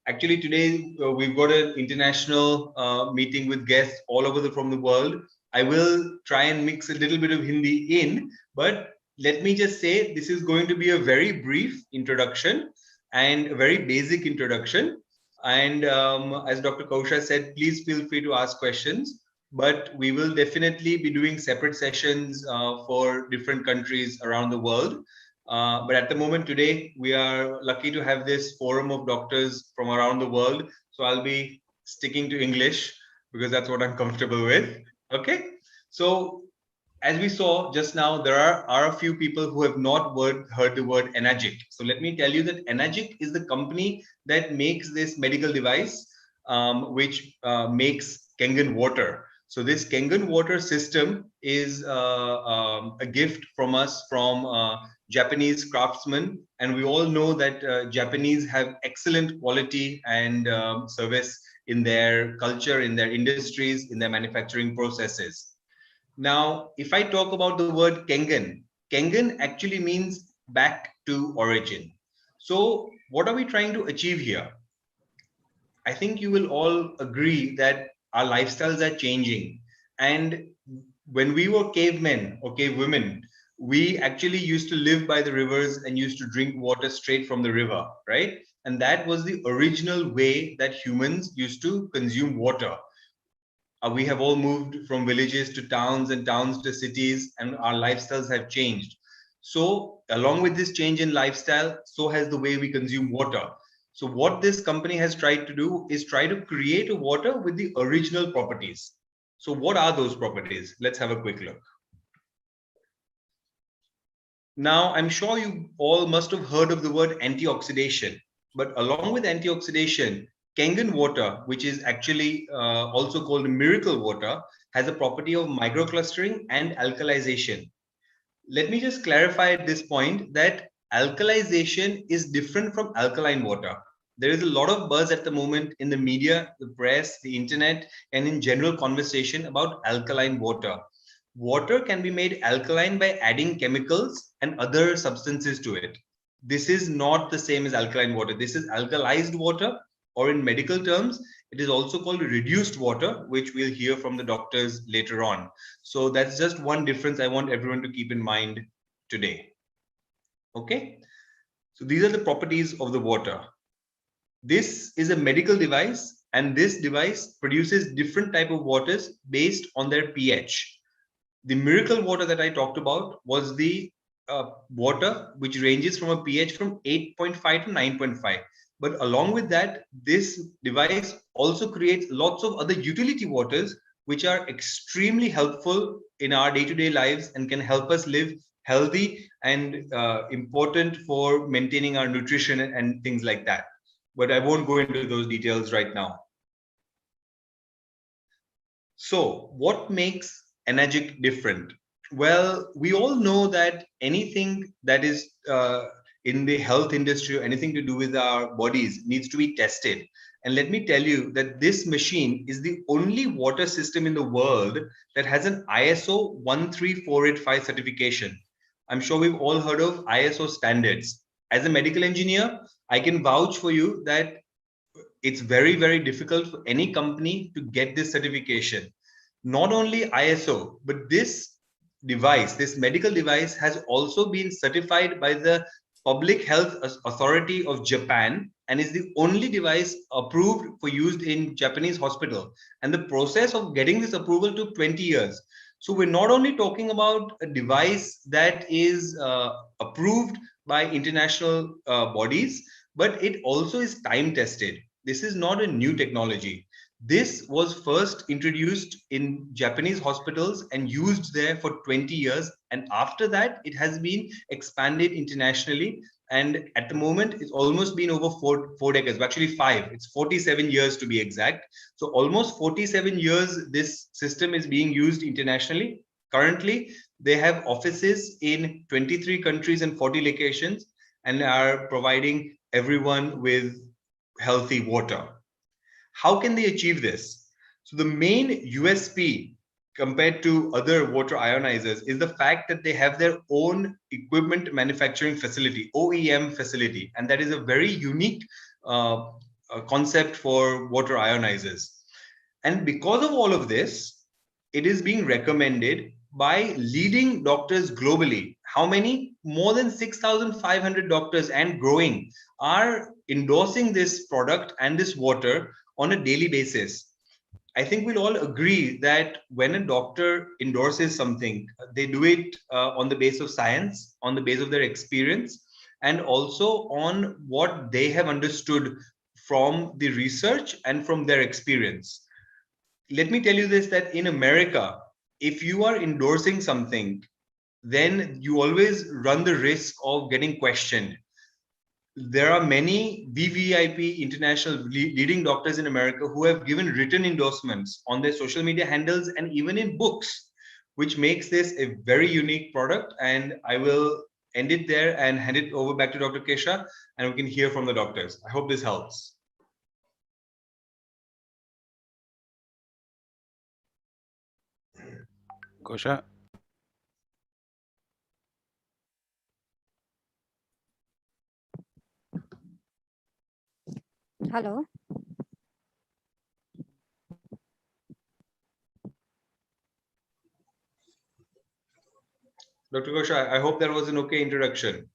Actually, today we've got an international meeting with guests all over from the world. I will try and mix a little bit of Hindi in, but let me just say this is going to be a very brief introduction and a very basic introduction. And as Dr. Kausha said, please feel free to ask questions. But we will definitely be doing separate sessions for different countries around the world. But at the moment today, we are lucky to have this forum of doctors from around the world. So I'll be sticking to English because that's what I'm comfortable with. Okay. So as we saw just now, there are a few people who have not heard the word Enagic. So let me tell you that Enagic is the company that makes this medical device, which makes Kangen water. So this Kangen water system is a gift from us from Japanese craftsmen, and we all know that Japanese have excellent quality and service in their culture, in their industries, in their manufacturing processes. Now, if I talk about the word Kangen, Kangen actually means back to origin. So, what are we trying to achieve here? I think you will all agree that our lifestyles are changing. And when we were cavemen or cavewomen, we actually used to live by the rivers and used to drink water straight from the river, right? And that was the original way that humans used to consume water. We have all moved from villages to towns and towns to cities, and our lifestyles have changed. So along with this change in lifestyle, so has the way we consume water. So what this company has tried to do is try to create a water with the original properties. So what are those properties? Let's have a quick look. Now, I'm sure you all must have heard of the word antioxidation, but along with antioxidation, Kangen water, which is actually also called miracle water, has a property of microclustering and alkalization. Let me just clarify at this point that alkalization is different from alkaline water. There is a lot of buzz at the moment in the media, the press, the internet, and in general conversation about alkaline water. Water can be made alkaline by adding chemicals and other substances to it. This is not the same as alkaline water. This is alkalized water, or in medical terms, it is also called reduced water, which we'll hear from the doctors later on. So that's just one difference I want everyone to keep in mind today. Okay. So these are the properties of the water. This is a medical device, and this device produces different type of waters based on their pH. The miracle water that I talked about was the water which ranges from a pH from 8.5 to 9.5. But along with that, this device also creates lots of other utility waters which are extremely helpful in our day-to-day lives and can help us live healthy and important for maintaining our nutrition and things like that. But I won't go into those details right now. So what makes Enagic different? Well, we all know that anything that is in the health industry or anything to do with our bodies needs to be tested. And let me tell you that this machine is the only water system in the world that has an ISO 13485 certification. I'm sure we've all heard of ISO standards. As a medical engineer, I can vouch for you that it's very, very difficult for any company to get this certification. Not only ISO, but this device, this medical device, has also been certified by the Public Health Authority of Japan and is the only device approved for use in Japanese hospital. And the process of getting this approval took 20 years. So we're not only talking about a device that is approved by international bodies, but it also is time tested. This is not a new technology. This was first introduced in Japanese hospitals and used there for 20 years. And after that, it has been expanded internationally. And at the moment, it's almost been over four decades, actually 5. It's 47 years to be exact. So almost 47 years, this system is being used internationally. Currently, they have offices in 23 countries and 40 locations and are providing everyone with healthy water. How can they achieve this? So the main USP compared to other water ionizers is the fact that they have their own equipment manufacturing facility, OEM facility, and that is a very unique concept for water ionizers. And because of all of this, it is being recommended by leading doctors globally. How many? More than 6,500 doctors and growing are endorsing this product and this water on a daily basis. I think we'll all agree that when a doctor endorses something, they do it on the base of science, on the base of their experience, and also on what they have understood from the research and from their experience. Let me tell you this, that in America, if you are endorsing something, then you always run the risk of getting questioned. There are many VVIP international leading doctors in America who have given written endorsements on their social media handles and even in books, which makes this a very unique product. And I will end it there and hand it over back to Dr. Kesha, and we can hear from the doctors. I hope this helps. Kosha. Hello. Dr. Kosha, I hope that was an okay introduction.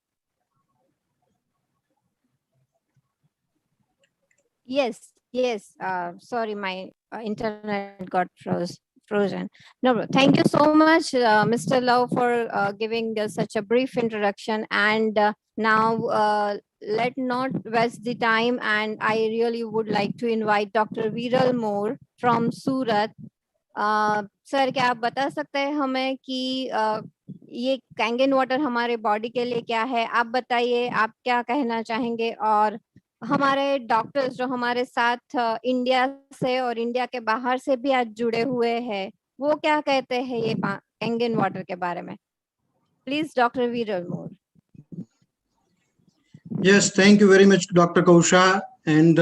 Yes, yes. Sorry, my internet got frozen. No, bro. Thank you so much, Mr. Love, for giving such a brief introduction. And now, let not waste the time. And I really would like to invite Dr. Viral Moore from Surat. Sir क्या आप बता सकते हैं हमें कि ये Kangen water हमारे body के लिए क्या है? आप बताइए, आप क्या कहना चाहेंगे? और हमारे डॉक्टर्स जो हमारे साथ इंडिया से और इंडिया के बाहर से भी आज जुड़े हुए हैं, वो क्या कहते हैं ये कैंगन वाटर के बारे में? प्लीज डॉक्टर वीरल मोर. Yes, thank you very much, Dr. Kausha, and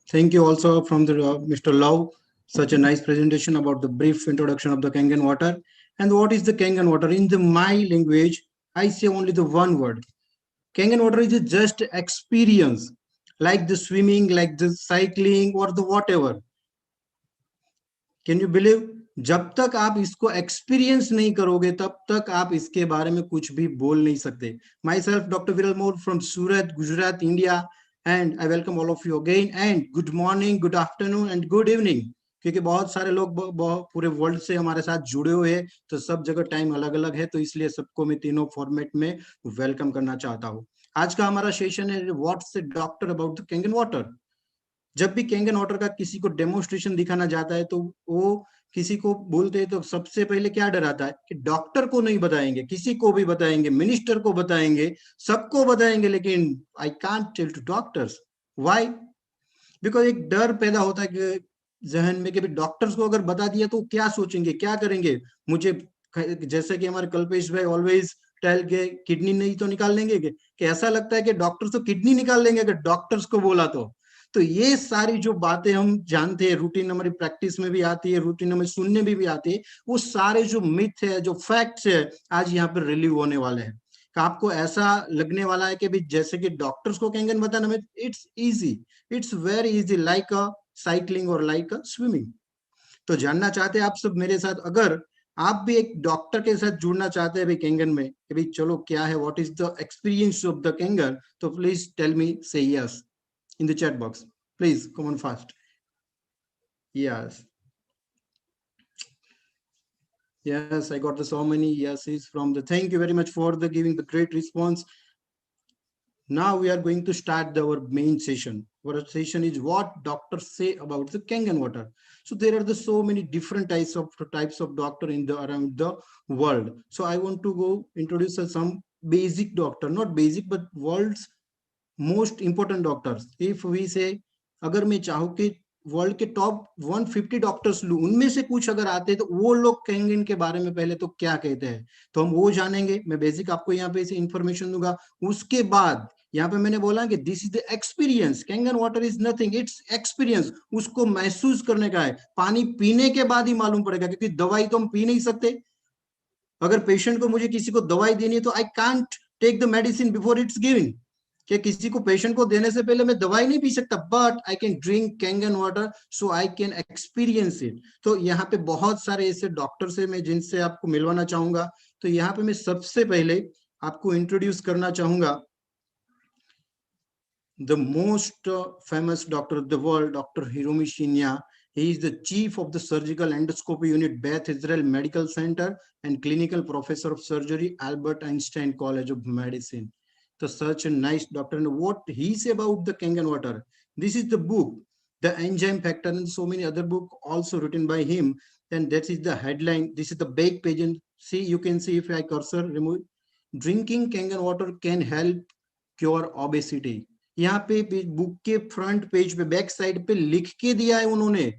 thank you also from the Mr. Lau. Such a nice presentation about the brief introduction of the Kangen water. And what is the Kangen water? In the my language, I say only the one word. Kangen water is just experience, like the swimming, like the cycling, or the whatever. Can you believe? जब तक आप इसको experience नहीं करोगे तब तक आप इसके बारे में कुछ भी बोल नहीं सकते. माई सेल्फ डॉक्टर विरल more from Surat, Gujarat, India, and I welcome all of you again. And good morning, good afternoon and good evening, क्योंकि बहुत सारे लोग पूरे वर्ल्ड से हमारे साथ जुड़े हुए हैं, तो सब जगह टाइम अलग अलग है, तो इसलिए सबको मैं तीनों फॉर्मेट में वेलकम करना चाहता हूँ. आज का हमारा सेशन है what's A doctor about the Kangen water. जब भी कैंगन वाटर का किसी को डेमोन्स्ट्रेशन दिखाना जाता है तो वो किसी को बोलते हैं तो सबसे पहले क्या डर आता है कि डॉक्टर को नहीं बताएंगे, किसी को भी बताएंगे, मिनिस्टर को बताएंगे, सबको बताएंगे, लेकिन I can't tell to doctors. Why? Because एक डर पैदा होता है कि जहन में कि डॉक्टर्स को अगर बता दिया तो क्या सोचेंगे, क्या करेंगे मुझे. जैसे कि हमारे कल्पेश भाई ऑलवेज टेल के किडनी नहीं तो निकाल लेंगे, कि ऐसा लगता है कि डॉक्टर्स तो किडनी निकाल लेंगे अगर डॉक्टर्स को बोला तो ये सारी जो बातें हम जानते हैं, रूटीन हमारी प्रैक्टिस में भी आती है, रूटीन हमें सुनने में भी आती है, वो सारे जो मिथ है, जो फैक्ट्स है, आज यहाँ पर रिलीव होने वाले हैं. आपको ऐसा लगने वाला है कि भी जैसे कि डॉक्टर्स को कैंगन बताना में it's easy, it's very easy, like a cycling और लाइक अ स्विमिंग. तो जानना चाहते हैं आप सब मेरे साथ, अगर आप भी एक डॉक्टर के साथ जुड़ना चाहते हैं भाई कैंगन में, कि भाई चलो क्या है, what is the experience of the Kangen, तो प्लीज टेल मी, से yes in the chat box. Please come on fast. Yes, I got the so many yeses from the. Thank you very much for the giving the great response. Now we are going to start our main session. Our session is what doctors say about the Kangen water. So there are the so many different types of doctor in the around the world. So I want to go introduce some basic doctor, not basic but world's most important doctors. If we say अगर मैं चाहूँ कि world के top 150 doctors लूं, उनमें से कुछ अगर आते हैं तो वो लोग कैंगन के बारे में पहले तो क्या कहते हैं, तो हम वो जानेंगे. मैं बेसिक आपको यहाँ पे इसे इंफॉर्मेशन दूंगा. उसके बाद यहाँ पे मैंने बोला कि this is the experience. Kangen water is nothing, it's experience. उसको महसूस करने का है. पानी पीने के बाद ही मालूम पड़ेगा, क्योंकि दवाई तो हम पी नहीं सकते. अगर पेशेंट को, मुझे किसी को दवाई देनी है तो I can't take the medicine before it's giving. कि किसी को पेशेंट को देने से पहले मैं दवाई नहीं पी सकता, but I can drink Kangen water so I can experience it. तो यहाँ पे बहुत सारे ऐसे डॉक्टर से मैं जिनसे आपको मिलवाना चाहूंगा। तो यहाँ पे मैं सबसे पहले आपको इंट्रोड्यूस करना चाहूंगा the most famous doctor of the world, Dr. Hiromi Shinya. He is the chief of the surgical endoscopy unit, Beth Israel Medical Center, and clinical professor of surgery, Albert Einstein College of Medicine. So such a nice doctor. And what he say about the Kangen water? This is the book, The Enzyme Factor, and so many other book also written by him. And that is the headline. This is the back page. And see, you can see if I cursor remove. Drinking Kangen water can help cure obesity. यहाँ पे book के front page पे back side पे लिख के दिया है उन्होंने,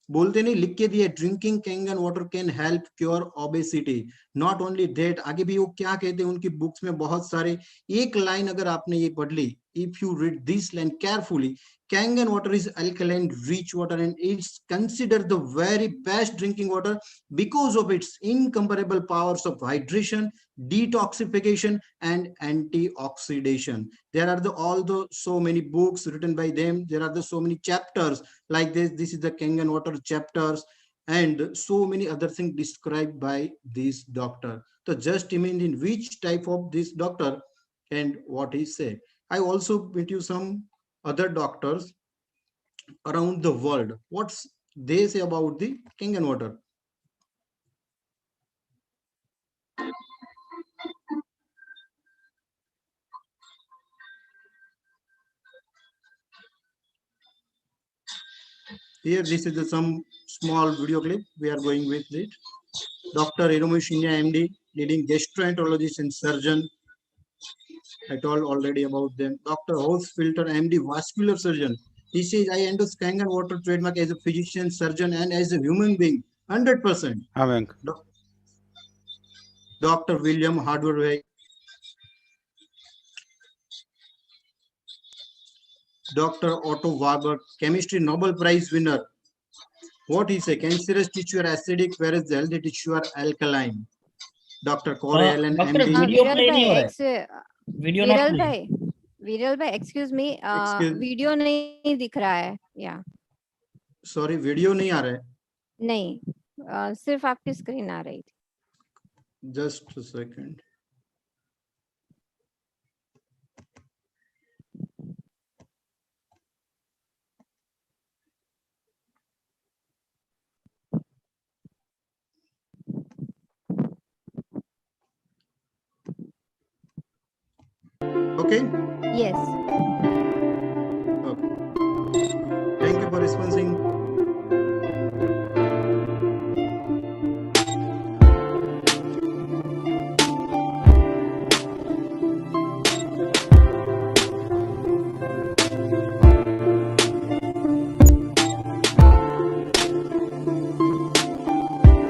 बोलते नहीं, लिख के दिया, drinking Kangen water can help cure obesity. Not only that, आगे भी वो क्या कहते हैं उनकी बुक्स में बहुत सारे, एक लाइन अगर आपने ये पढ़ ली, if you read this line carefully, Kangen water is alkaline rich water and it's considered the very best drinking water because of its incomparable powers of hydration, detoxification and antioxidation. There are so many books written by them. There are so many chapters like this. This is the Kangen water chapters and so many other things described by this doctor. So just imagine which type of this doctor and what he say. I also met you some other doctors around the world. What's they say about the Kangen water? Here, this is some small video clip. We are going with it. Dr. Hiromi Shinya, MD, leading gastroenterologist and surgeon. I told already about them. Dr. Filter, MD, vascular surgeon. He says, I endorse Kangen water trademark as a physician, surgeon, and as a human being, 100%. Dr. William Hardware, Dr. Otto Warburg, chemistry Nobel Prize winner. What he say? Cancerous tissue are acidic, whereas the healthy tissue are alkaline. Dr. Corey Allen, MD. विरल भाई, excuse me, video नहीं दिख रहा है। या sorry, video नहीं आ रहा है? नहीं, सिर्फ आपकी स्क्रीन आ रही थी। Just a second. Okay? Yes. Okay. Thank you for responding.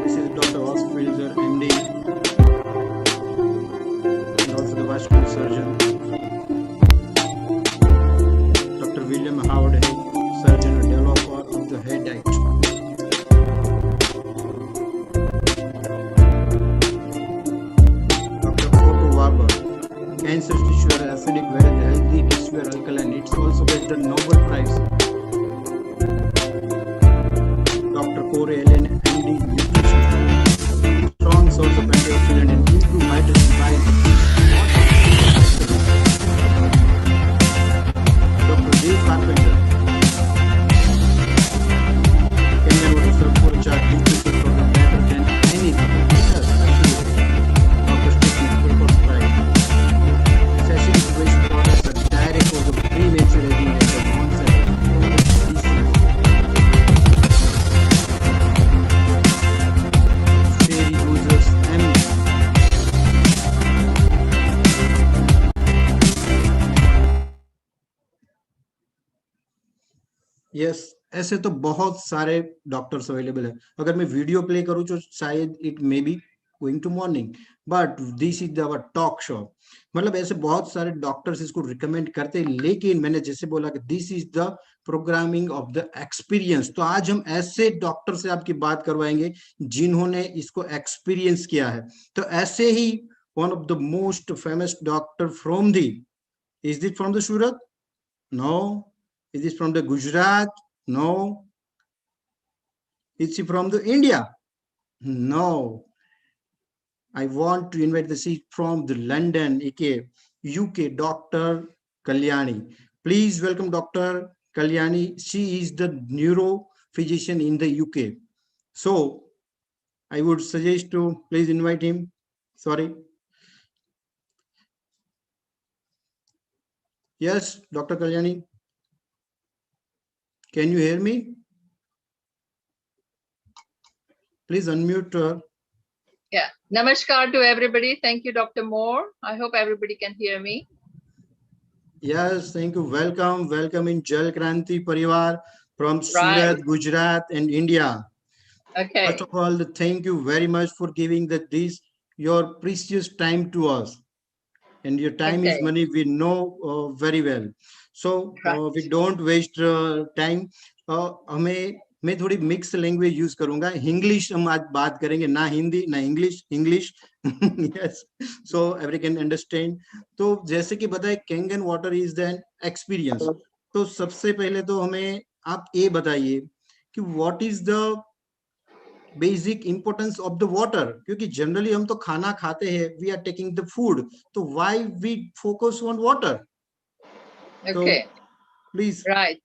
This is Dr. Oswalder, MD, and also the vascular surgeon. William Howard, surgeon and developer of the head act. Dr. Otto Warburg, cancer tissue are acidic, whereas the healthy tissue are alkaline. It's also get the Nobel Prize. Dr. Corey Allen, MD, nutrition, strong source of antioxidant and improve hydration by carpenter. Kangen water serve for a child nutrition for the better than anything. Yes, actually. Dr. Stephen Paper Sprite. Acidic waste products are direct for the premature aging at the onset of disease. Cherry users MD. Yes, ऐसे तो बहुत सारे doctors available है। अगर मैं video play करूं तो शायद it may be going to morning, but this is our talk show. मतलब ऐसे बहुत सारे डॉक्टर्स इसको रिकमेंड करते हैं, लेकिन मैंने जैसे बोला कि this is the programming of the experience. तो आज हम ऐसे डॉक्टर से आपकी बात करवाएंगे जिन्होंने इसको एक्सपीरियंस किया है। तो ऐसे ही one of the most famous doctor from the Is it from the Surat? No. Is it from the Gujarat? No. Is it from the India? No. I want to invite the seat from the London, UK, Dr. Kalyani. Please welcome Dr. Kalyani. She is the neuro physician in the UK. So I would suggest to please invite him. Sorry. Yes, Dr. Kalyani. Can you hear me? Please unmute her. Yeah. Namaskar to everybody. Thank you, Dr. Moore. I hope everybody can hear me. Yes, thank you. Welcome. Welcome in Jal Kranti Parivar from Right. Surat, Gujarat and India. Okay. First of all, thank you very much for giving your precious time to us. And your time is Okay. money, we know very well. So Right. we don't waste time. मैं थोड़ी mix language use करूंगा English हम आज बात करेंगे ना हिंदी ना English yes so every can understand तो जैसे कि बताए Kangen water is an experience तो सबसे पहले तो हमें आप ये बताइए कि what is the basic importance of the water क्योंकि जनरली हम तो खाना खाते हैं we are taking the food तो why we focus on water Okay. Please Right.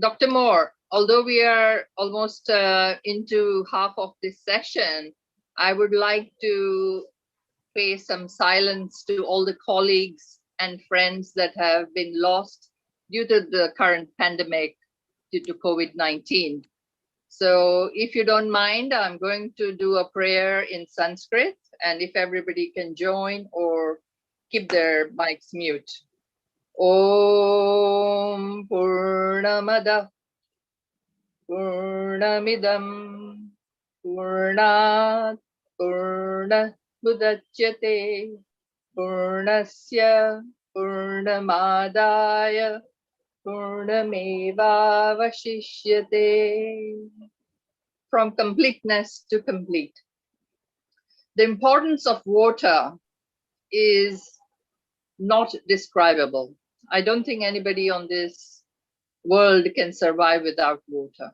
Dr. Moore, although we are almost into half of this session, I would like to pay some silence to all the colleagues and friends that have been lost due to the current pandemic due to COVID-19. So if you don't mind, I'm going to do a prayer in Sanskrit, and if everybody can join or keep their mics mute. Om Purnamada Purnamidam Purnat Purna Mudachyate Purnasya Purnamadaya Purnamevavashishyate. From completeness to complete. The importance of water is not describable. I don't think anybody on this world can survive without water.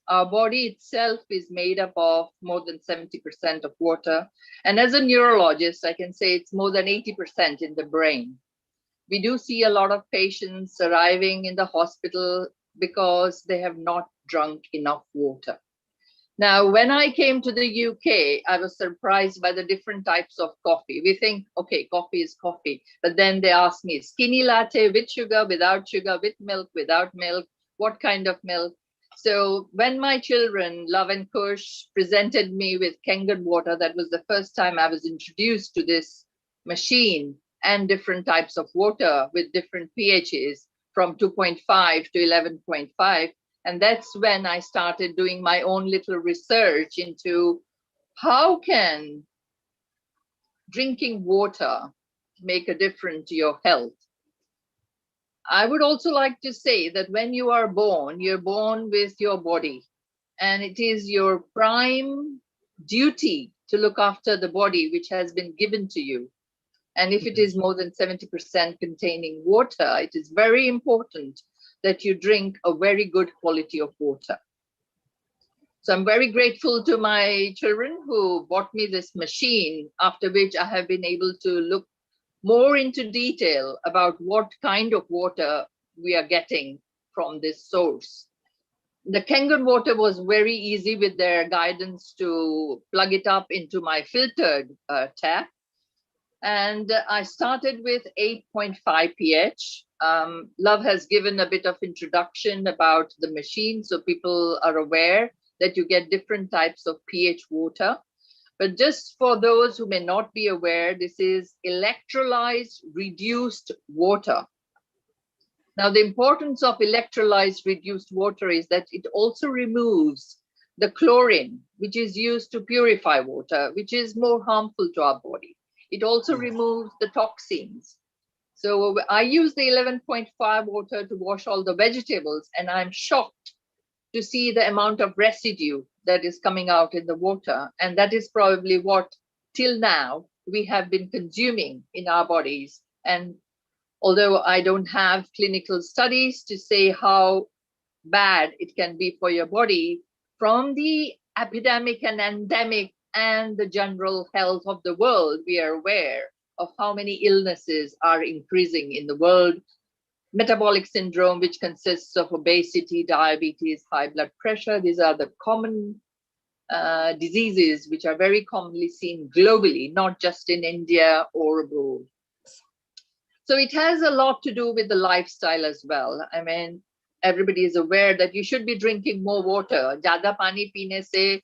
Our body itself is made up of more than 70% of water. And as a neurologist, I can say it's more than 80% in the brain. We do see a lot of patients arriving in the hospital because they have not drunk enough water. Now, when I came to the UK, I was surprised by the different types of coffee. We think, okay, coffee is coffee. But then they asked me, skinny latte with sugar, without sugar, with milk, without milk, what kind of milk? So when my children, Love and Kush, presented me with Kangen water, that was the first time I was introduced to this machine and different types of water with different pHs from 2.5 to 11.5. And that's when I started doing my own little research into how can drinking water make a difference to your health. I would also like to say that when you are born, you're born with your body, and it is your prime duty to look after the body which has been given to you. And if it is more than 70% containing water, it is very important that you drink a very good quality of water. So I'm very grateful to my children who bought me this machine, after which I have been able to look more into detail about what kind of water we are getting from this source. The Kangen water was very easy with their guidance to plug it up into my filtered tap. And I started with 8.5 pH. Love has given a bit of introduction about the machine, so people are aware that you get different types of pH water. But just for those who may not be aware, this is electrolyzed reduced water. Now, the importance of electrolyzed reduced water is that it also removes the chlorine, which is used to purify water, which is more harmful to our body. It also removes the toxins. So I use the 11.5 water to wash all the vegetables, and I'm shocked to see the amount of residue that is coming out in the water. And that is probably what till now we have been consuming in our bodies. And although I don't have clinical studies to say how bad it can be for your body. From the epidemic and endemic and the general health of the world, we are aware of how many illnesses are increasing in the world. Metabolic syndrome, which consists of obesity, diabetes, high blood pressure, these are the common diseases which are very commonly seen globally, not just in India or abroad. So it has a lot to do with the lifestyle as well. I mean, everybody is aware that you should be drinking more water. Zyada pani peene se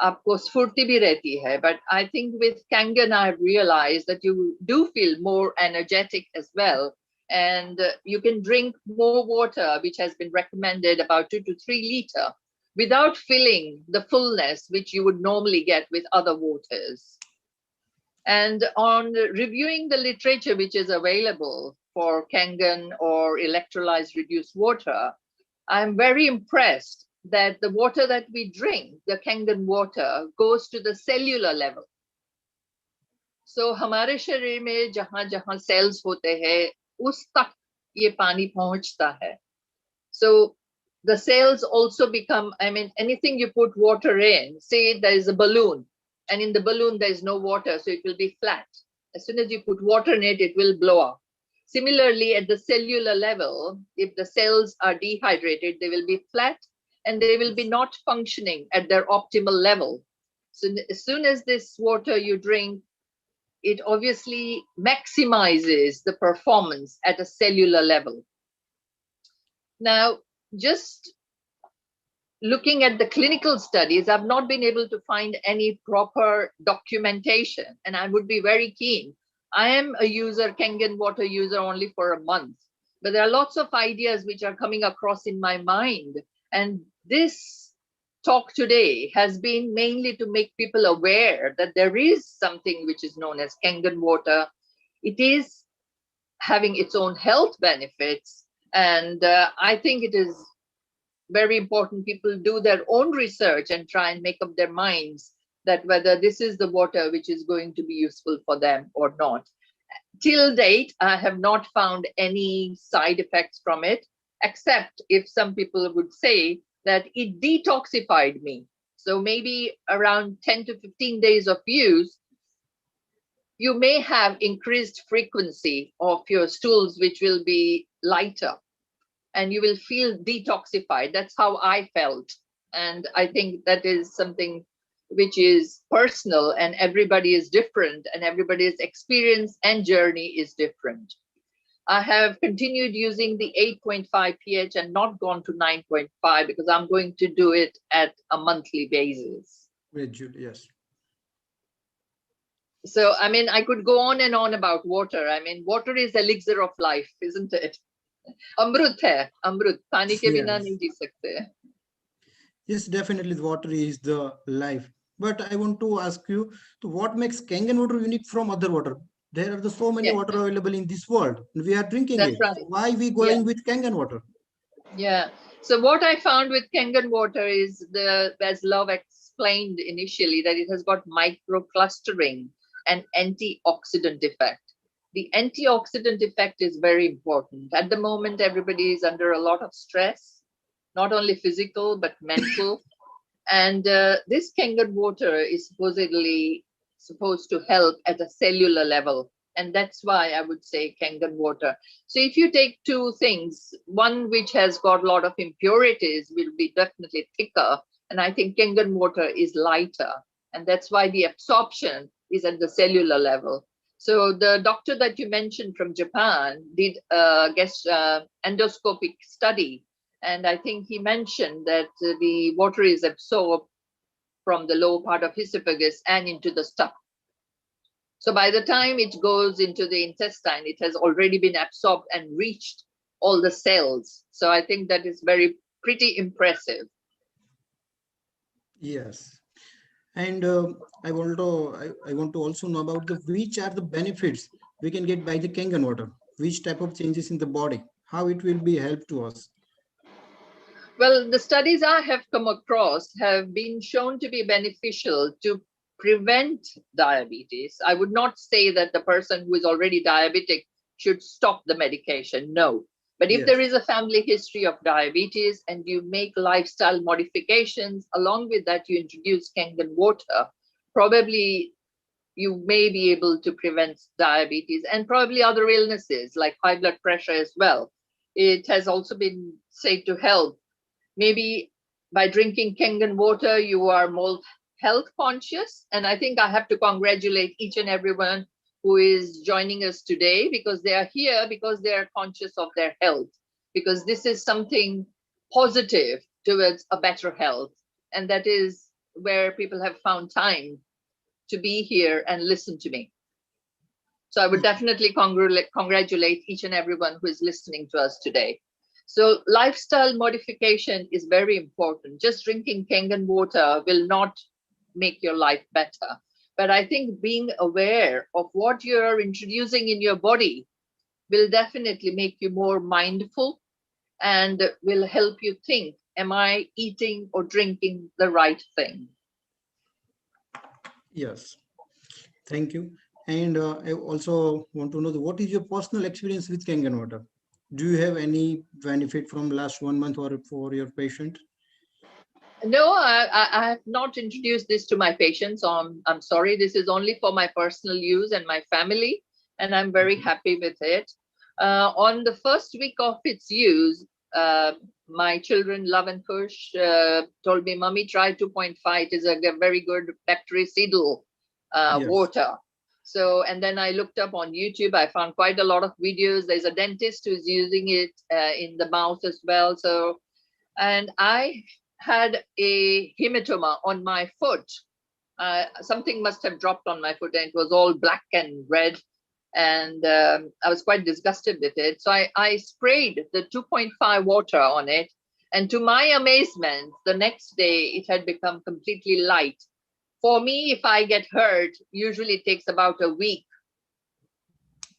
aapko sphurti bhi rehti hai. But I think with Kangen, I've realized that you do feel more energetic as well. And you can drink more water, which has been recommended about 2 to 3 liters, without feeling the fullness which you would normally get with other waters. And on reviewing the literature which is available for Kangen or electrolyzed reduced water, I'm very impressed that the water that we drink, the Kangen water, goes to the cellular level. So हमारे शरीर में जहाँ जहाँ cells होते हैं, उस तक ये पानी पहुँचता है. So the cells also become, I mean, anything you put water in, say there is a balloon, and in the balloon there is no water, so it will be flat. As soon as you put water in it, it will blow up. Similarly, at the cellular level, if the cells are dehydrated, they will be flat and they will be not functioning at their optimal level. So as soon as this water you drink, it obviously maximizes the performance at a cellular level. Now, just looking at the clinical studies, I've not been able to find any proper documentation, and I would be very keen. I am a user, Kangen water user, only for a month, but there are lots of ideas which are coming across in my mind. And this talk today has been mainly to make people aware that there is something which is known as Kangen water. It is having its own health benefits. And I think it is very important people do their own research and try and make up their minds that whether this is the water which is going to be useful for them or not. Till date, I have not found any side effects from it, except if some people would say that it detoxified me. So maybe around 10 to 15 days of use, you may have increased frequency of your stools, which will be lighter, and you will feel detoxified. That's how I felt. And I think that is something which is personal, and everybody is different, and everybody's experience and journey is different. I have continued using the 8.5 pH and not gone to 9.5 because I'm going to do it at a monthly basis. Yes. So, I mean, I could go on and on about water. I mean, water is elixir of life, isn't it? Amrut hai, amrut. Pani ke bina nahi ji sakte. Yes, definitely the water is the life. But I want to ask you, so what makes Kangen water unique from other water? There are so many water available in this world. We are drinking it. Right. Why are we going with Kangen water? Yeah. So what I found with Kangen water is, as Love explained initially, that it has got microclustering and antioxidant effect. The antioxidant effect is very important. At the moment, everybody is under a lot of stress, not only physical, but mental. And this Kangen water is supposedly supposed to help at a cellular level. And that's why I would say Kangen water. So if you take two things, one which has got a lot of impurities will be definitely thicker. And I think Kangen water is lighter. And that's why the absorption is at the cellular level. So the doctor that you mentioned from Japan did a endoscopic study. And I think he mentioned that the water is absorbed from the lower part of esophagus and into the stomach. So by the time it goes into the intestine, it has already been absorbed and reached all the cells. So I think that is pretty impressive. Yes. And I want to also know about which are the benefits we can get by the Kangen water, which type of changes in the body, how it will be help to us. Well, the studies I have come across have been shown to be beneficial to prevent diabetes. I would not say that the person who is already diabetic should stop the medication. No. But if Yes. there is a family history of diabetes and you make lifestyle modifications, along with that you introduce Kangen water, probably you may be able to prevent diabetes and probably other illnesses like high blood pressure as well. It has also been said to help. Maybe by drinking Kangen water, you are more health conscious. And I think I have to congratulate each and everyone who is joining us today, because they are here because they are conscious of their health, because this is something positive towards a better health. And that is where people have found time to be here and listen to me. So I would definitely congratulate each and everyone who is listening to us today. So lifestyle modification is very important. Just drinking Kangen water will not make your life better. But I think being aware of what you're introducing in your body will definitely make you more mindful and will help you think, am I eating or drinking the right thing? Yes. Thank you. And I also want to know what is your personal experience with Kangen water? Do you have any benefit from last 1 month or for your patient? No, I have not introduced this to my patients. I'm sorry, this is only for my personal use and my family, and I'm very happy with it. On the first week of its use, my children, Love and Kush, told me, Mummy, try 2.5. It is a very good bactericidal Yes. water. So, and then I looked up on YouTube, I found quite a lot of videos. There's a dentist who's using it in the mouth as well. So, and I had a hematoma on my foot. Something must have dropped on my foot and it was all black and red. And I was quite disgusted with it. So I sprayed the 2.5 water on it. And to my amazement, the next day it had become completely light. For me, if I get hurt, usually it takes about a week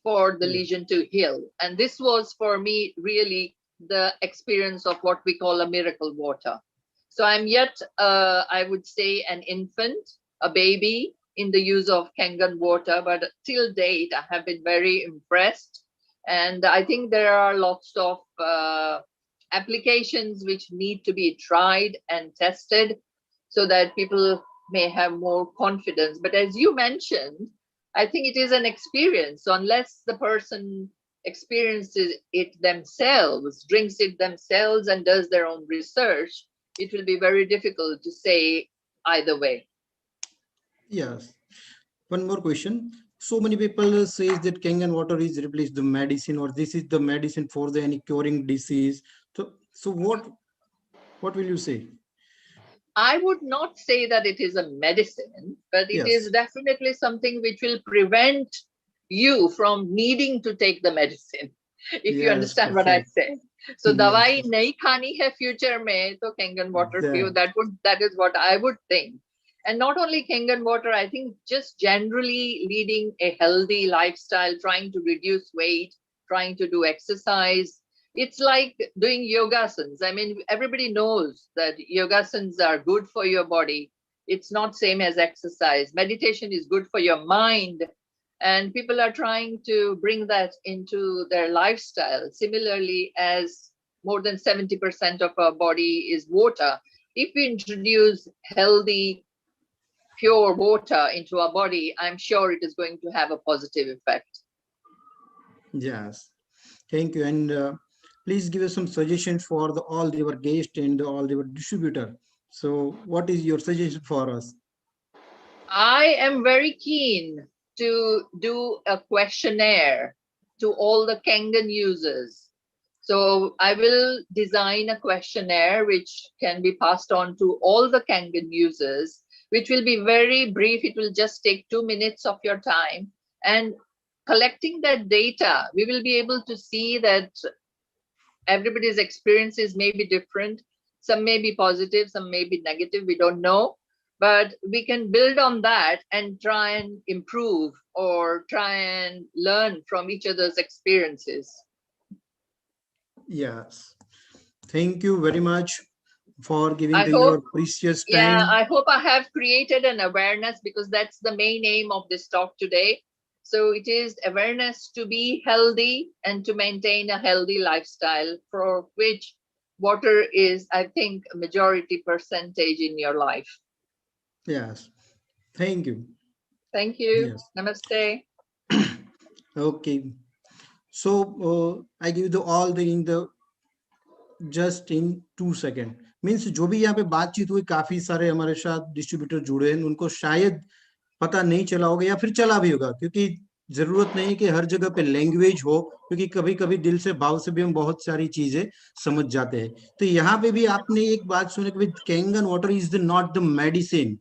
for the lesion to heal. And this was for me really the experience of what we call a miracle water. So I'm yet, I would say, an infant, a baby in the use of Kangen water, but till date, I have been very impressed. And I think there are lots of applications which need to be tried and tested so that people may have more confidence. But as you mentioned, I think it is an experience. So unless the person experiences it themselves, drinks it themselves and does their own research, it will be very difficult to say either way. Yes. One more question. So many people say that Kangen water is replaced the medicine, or this is the medicine for the any curing disease. So what will you say? I would not say that it is a medicine, but it is definitely something which will prevent you from needing to take the medicine, if you understand what I say. So dawai nahi khani hai future mein, to Kangen water piyo. That is what I would think. And not only Kangen water, I think just generally leading a healthy lifestyle, trying to reduce weight, trying to do exercise. It's like doing yogasans. I mean, everybody knows that yogasans are good for your body. It's not same as exercise. Meditation is good for your mind. And people are trying to bring that into their lifestyle. Similarly, as more than 70% of our body is water, if we introduce healthy, pure water into our body, I'm sure it is going to have a positive effect. Yes. Thank you. And please give us some suggestions for all your guests and all your distributor. So what is your suggestion for us? I am very keen to do a questionnaire to all the Kangen users. So I will design a questionnaire which can be passed on to all the Kangen users, which will be very brief. It will just take 2 minutes of your time. And collecting that data, we will be able to see that everybody's experiences may be different. Some may be positive, some may be negative, we don't know. But we can build on that and try and improve or try and learn from each other's experiences. Yes. Thank you very much for giving your precious time. Yeah, I hope I have created an awareness, because that's the main aim of this talk today, So it is awareness to be healthy and to maintain a healthy lifestyle, for which water is, I think, a majority percentage in your life. Yes. Thank you. Thank you. Yes. Namaste. Okay. So I give the all the in the just in 2 second means जो भी यहाँ पे बातचीत हुई, काफी सारे हमारे साथ डिस्ट्रीब्यूटर जुड़े हैं, उनको शायद पता नहीं चला होगा या फिर चला भी होगा, क्योंकि जरूरत नहीं है कि हर जगह पे लैंग्वेज हो, क्योंकि कभी कभी दिल से भाव से भी हम बहुत सारी चीजें समझ जाते हैं। तो यहाँ पे भी आपने एक बात सुनी कि Kangen water is the not the medicine,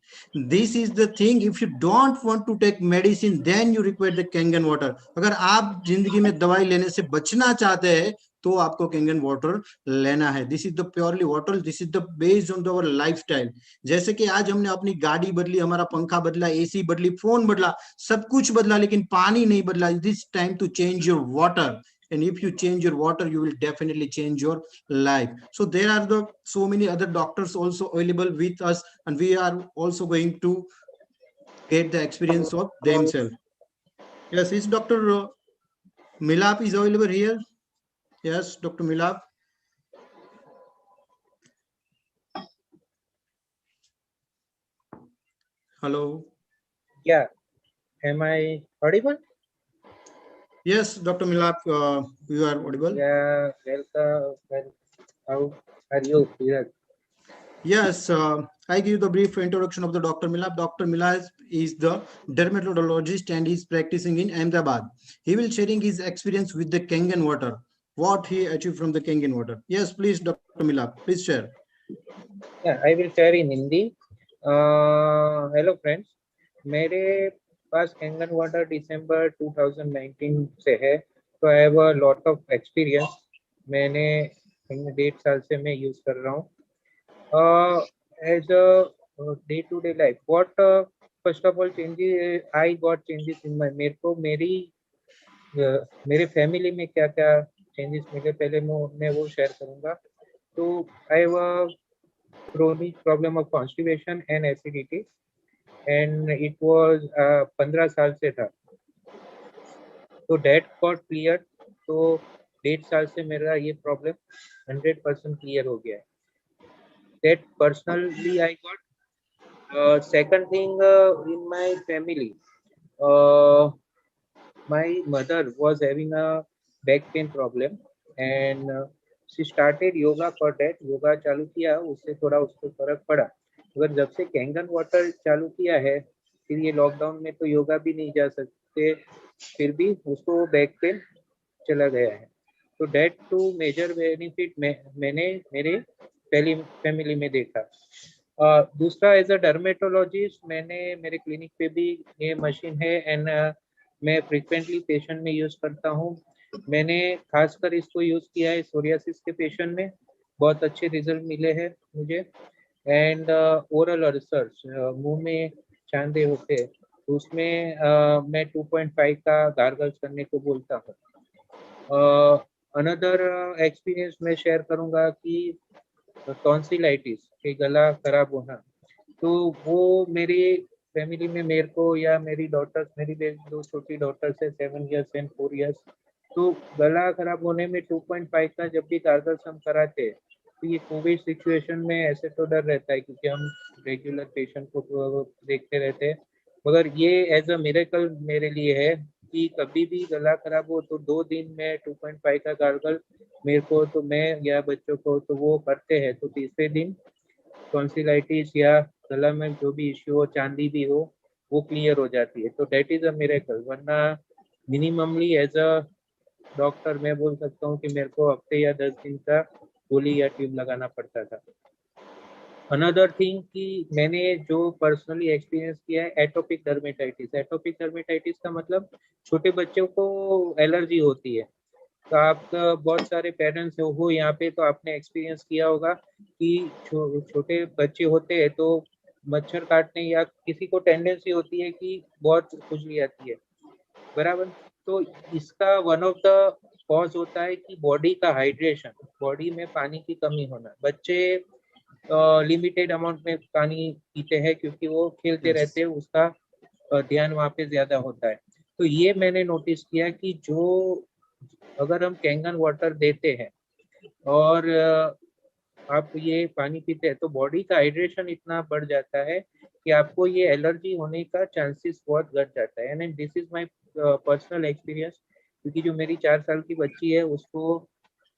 this is the thing, if you don't want to take medicine then you require the Kangen water. अगर आप जिंदगी में दवाई लेने से बचना चाहते हैं तो आपको कैंगन वाटर लेना है। This is the purely water, this is the based on our lifestyle. जैसे कि आज हमने अपनी गाड़ी बदली, हमारा पंखा बदला, एसी बदली, फोन बदला, सब कुछ बदला, लेकिन पानी नहीं बदला। This time to change your water, and if you change your water you will definitely change your life. So there are the so many other doctors also available with us, and we are also going to get the experience of themselves. Yes, is Dr. Milap is available here? Yes, Dr. Milap. Hello. Yeah, am I audible? Yes, Dr. Milap, you are audible. Yeah, welcome. How are you? Yes, I give the brief introduction of the Dr. Milap. Dr. Milap is the dermatologist and is practicing in Ahmedabad. He will sharing his experience with the Kangen water, what he achieved from the Kangen water. Yes, please, Dr. Milap, please share. Yeah, I will share in Hindi. Hello friends, मेरे पास Kangen water दिसंबर 2019 से है, तो I have a lot of experience. मैंने 1.5 साल से मैं use कर रहा हूँ। As a day to day life, what first of all changes I got changes in my, मेरे को मेरे फैमिली में क्या क्या चेंजेस मिले, पहले मैं वो शेयर करूँगा। तो I have a chronic problem of constipation and acidity, and it was 15 साल से था, तो that got cleared। तो 1.5 साल से मेरा ये प्रॉब्लम 100% क्लियर हो गया है। that personally I got। second thing, in my family, my mother was having a back pain problem, and she started yoga for that। Yoga चालू किया, उससे थोड़ा उसको फर्क पड़ा। अगर जब से कैंगन वाटर चालू किया है, फिर ये लॉकडाउन में तो योगा भी नहीं जा सकते, फिर भी उसको बैक पेन चला गया है। तो डेट टू मेजर बेनिफिट मैंने मेरे फैमिली में देखा। दूसरा, एज अ डर्मेटोलॉजिस्ट, मैंने मेरे क्लिनिक पे भी ये मशीन है, एंड मैं फ्रिक्वेंटली पेशेंट में यूज करता हूँ। मैंने खासकर इसको यूज किया है सोरियासिस के पेशेंट में, बहुत अच्छे रिजल्ट मिले हैं मुझे। एंड ओरल अल्सर्स, मुंह में चांदे होते हैं, तो उसमें मैं 2.5 का गार्गल्स करने को बोलता हूँ। अनदर एक्सपीरियंस मैं शेयर करूँगा कि टॉन्सिलाइटिस के गला खराब होना, तो वो मेरी फैमिली में मेरे को या मेरी डॉटर्स, मेरी 2 छोटी डॉटर्स है 7 years and 4 years, तो गला खराब होने में 2.5 का जब भी गार्गल्स हम कराते हैं, तो ये कोविड सिचुएशन में ऐसे तो डर रहता है क्योंकि हम रेगुलर पेशेंट को देखते रहते हैं, मगर ये एज अ मिरेकल मेरे लिए है कि कभी भी गला खराब हो तो 2 दिन में 2.5 का गार्गल मेरे को, तो मैं या बच्चों को तो वो करते हैं, तो तीसरे दिन टॉन्सिलाइटिस या गला में जो भी इश्यू हो, चांदी भी हो, वो क्लियर हो जाती है। तो दैट इज अ मिरेकल, वरना मिनिममली एज अ डॉक्टर मैं बोल सकता हूँ कि मेरे को हफ्ते या 10 दिन का गोली या ट्यूब लगाना पड़ता था। अनदर थिंग कि मैंने जो पर्सनली एक्सपीरियंस किया है एटोपिक डर्मेटाइटिस। एटोपिक डर्मेटाइटिस का मतलब छोटे बच्चों को एलर्जी होती है। तो आप बहुत सारे पेरेंट्स हो यहाँ पे, तो आपने एक्सपीरियंस किया होगा कि छोटे बच्चे होते हैं तो मच्छर काटने या किसी को टेंडेंसी होती है कि बहुत खुजली आती है, बराबर। तो इसका वन ऑफ द कॉज होता है कि बॉडी का हाइड्रेशन, बॉडी में पानी की कमी होना। बच्चे लिमिटेड अमाउंट में पानी पीते हैं क्योंकि वो खेलते रहते हैं, उसका ध्यान वहाँ पे ज्यादा होता है। तो ये मैंने नोटिस किया कि जो अगर हम कैंगन वाटर देते हैं और आप ये पानी पीते हैं तो बॉडी का हाइड्रेशन इतना बढ़ जाता है कि आपको ये एलर्जी होने का चांसेस बहुत घट जाता है। And this is my personal experience, क्योंकि जो मेरी 4 साल की बच्ची है उसको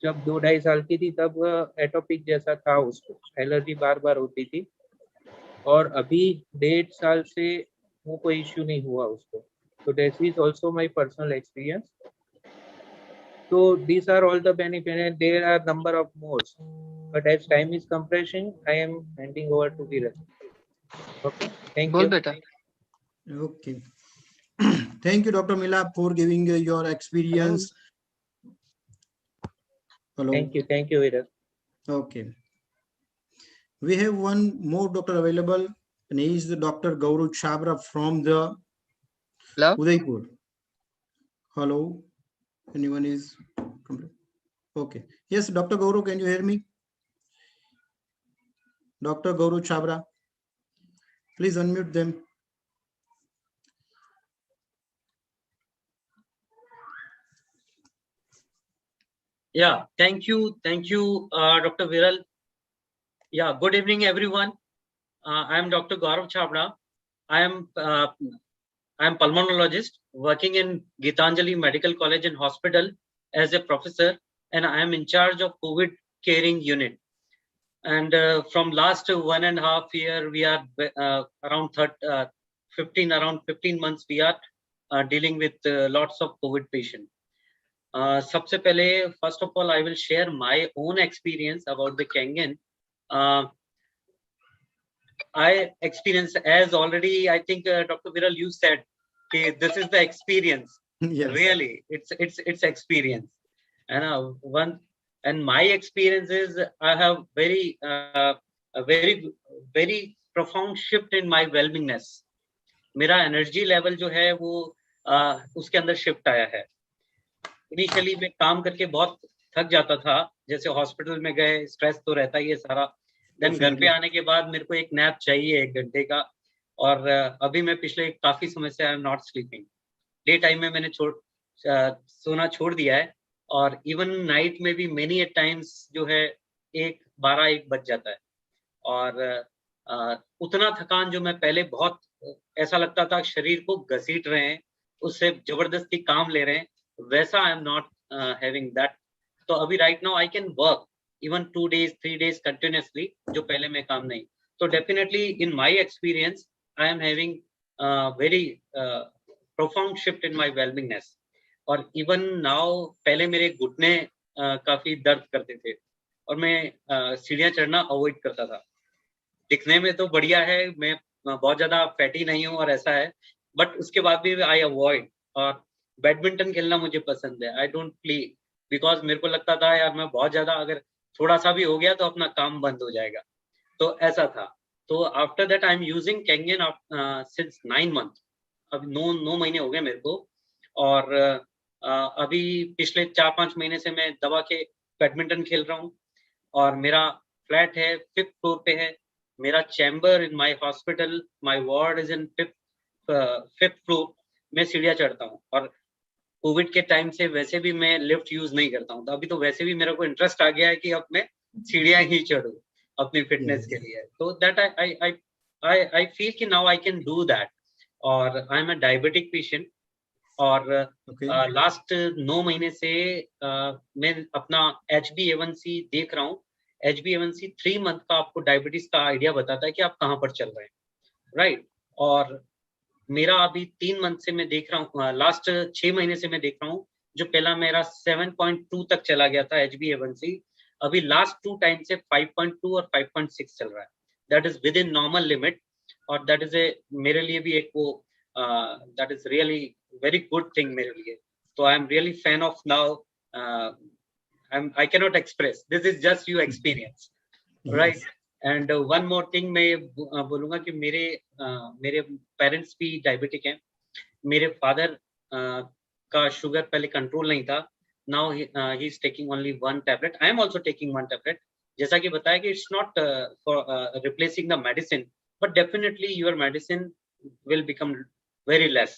जब 2-2.5 साल की थी तब एटोपिक जैसा था, उसको एलर्जी बार बार होती थी, और अभी 1.5 साल से वो कोई इश्यू नहीं हुआ उसको। तो this is also my personal experience. So these are all the benefits, and there are number of more. But as time is compressing, I am handing over to Viral. Okay, thank बहुत you. बेटा। Okay. Thank you, Dr. Milap, for giving your experience. Hello. Thank you, Viral. Okay. We have one more doctor available, and he is the Dr. Gaurav Chabra from the Hello? Udaipur. Hello. Anyone is okay? Yes, Dr. Gaurav, can you hear me? Dr. Gaurav Chabra, please unmute them. Yeah, thank you, Dr. Viral. Yeah, good evening, everyone. I am Dr. Gaurav Chabra. I am pulmonologist working in Gitanjali Medical College and Hospital as a professor, and I am in charge of COVID caring unit. And from last 1.5 year, we are around 15 months, we are dealing with lots of COVID patients. सबसे पहले, first of all, I will share my own experience about the Kangen. I experienced, as already, I think, Dr. Viral, you said, okay, this is the experience. Yes. Really, it's experience. And my experience is, I have a very profound shift in my well-beingness. मेरा energy level जो है वो उसके अंदर shift आया है. Initially मैं काम करके बहुत थक जाता था, जैसे हॉस्पिटल में गए, स्ट्रेस तो रहता ही है सारा। देन घर पे आने के बाद मेरे को एक नैप चाहिए 1 घंटे का, और अभी मैं पिछले काफी समय से आई am not sleeping. Day time में मैंने सोना छोड़ दिया है, और इवन नाइट में भी मेनी ए टाइम्स जो है 12-1 बज जाता है। और उतना थकान जो मैं पहले बहुत ऐसा लगता था शरीर को घसीट रहे हैं, उससे जबरदस्ती काम ले रहे हैं, वैसा I am not having that. तो अभी right now I can work even 2 days 3 days continuously, जो पहले में काम नहीं। तो definitely in my experience I am having very profound shift in my wellbeingness. और इवन नाउ, पहले मेरे घुटने काफी दर्द करते थे और मैं सीढ़ियां चढ़ना अवॉइड करता था। दिखने में तो बढ़िया है, मैं बहुत ज्यादा फैटी नहीं हूँ और ऐसा है, बट उसके बाद भी आई अवॉइड। और बैडमिंटन खेलना मुझे पसंद है, आई डोंट प्ले, बिकॉज मेरे को लगता था यार मैं बहुत ज्यादा अगर थोड़ा सा भी हो गया तो अपना काम बंद हो जाएगा, तो ऐसा था। तो after that I am using Kangen since 9 months, अब 9 महीने हो गए मेरे को। और अभी पिछले 4-5 महीने से मैं दबा के बैडमिंटन खेल रहा हूँ। और मेरा फ्लैट है 5th फ्लोर पे है, मेरा chamber in my hospital, my ward is in 5th floor. मैं सीढ़ियां चढ़ता हूँ, और कोविड के टाइम से वैसे भी मैं लिफ्ट यूज नहीं करता हूँ, तो अभी तो वैसे भी मेरे को इंटरेस्ट आ गया है कि अब मैं सीढ़ियां ही चढ़ूं अपनी फिटनेस के लिए। तो दैट आई फील कि now I can do that. और I am a diabetic patient, और लास्ट 9 महीने से मैं अपना HbA1c देख रहा हूँ। HbA1c 3 month का आपको डायबिटीज का आइडिया बताता है कि आप कहाँ पर चल रहे हैं, राइट। और मेरा अभी 3 मंथ से मैं देख रहा हूँ, लास्ट 6 महीने से मैं देख रहा हूँ, जो पहला मेरा 7.2 तक चला गया था HbA1c, अभी लास्ट 2 टाइम से 5.2 और 5.6 चल रहा है। That is with in normal limit, और दैट इज मेरे लिए भी एक वो that is really very good thing मेरे लिए। तो I am really fan of now, I can not express, this is just you experience, right. And one more thing मैं बोलूंगा कि मेरे पेरेंट्स भी डायबिटिक हैं। मेरे फादर का शुगर पहले कंट्रोल नहीं था, now he is taking only 1 tablet। I am also taking 1 tablet। जैसा कि बताया कि it's not for replacing the medicine, but definitely your medicine will become very less.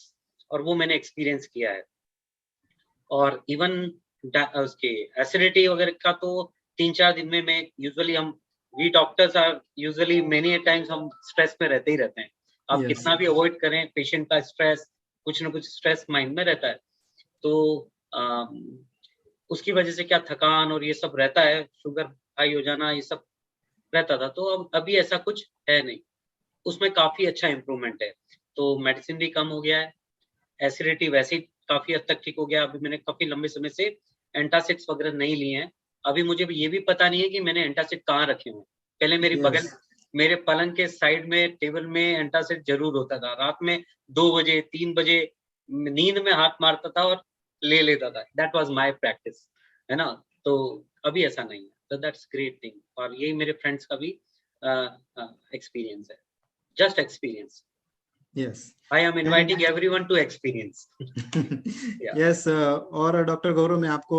और वो मैंने एक्सपीरियंस किया है। और इवन उसके एसिडिटी वगैरह का तो 3-4 दिन में मैं we doctors are usually many times हम स्ट्रेस में रहते ही रहते हैं। आप Yes. कितना भी अवॉइड करें, पेशेंट का स्ट्रेस, कुछ ना कुछ स्ट्रेस माइंड में रहता है। तो उसकी वजह से क्या थकान और ये सब रहता है, शुगर हाई हो जाना, ये सब रहता था। तो अब अभी ऐसा कुछ है नहीं, उसमें काफी अच्छा इम्प्रूवमेंट है। तो मेडिसिन भी कम हो गया है, एसिडिटी वैसे ही काफी हद तक ठीक हो गया। अभी मैंने काफी लंबे समय से एंटासिड्स वगैरह नहीं लिए हैं। अभी मुझे ये भी पता नहीं है कि मैंने एंटासिड कहाँ रखे हुए। पहले मेरी बगल, मेरे पलंग के साइड में टेबल में एंटासिड जरूर होता था। रात में 2 बजे 3 बजे नींद में हाथ मारता था और ले लेता था। दैट वाज माय प्रैक्टिस, है ना। तो अभी ऐसा नहीं है, तो दैट्स ग्रेट थिंग। और यही मेरे फ्रेंड्स का भी एक्सपीरियंस है, just experience. Yes. I am inviting everyone to experience. Yeah. Yes, और डॉक्टर गौरव, मैं आपको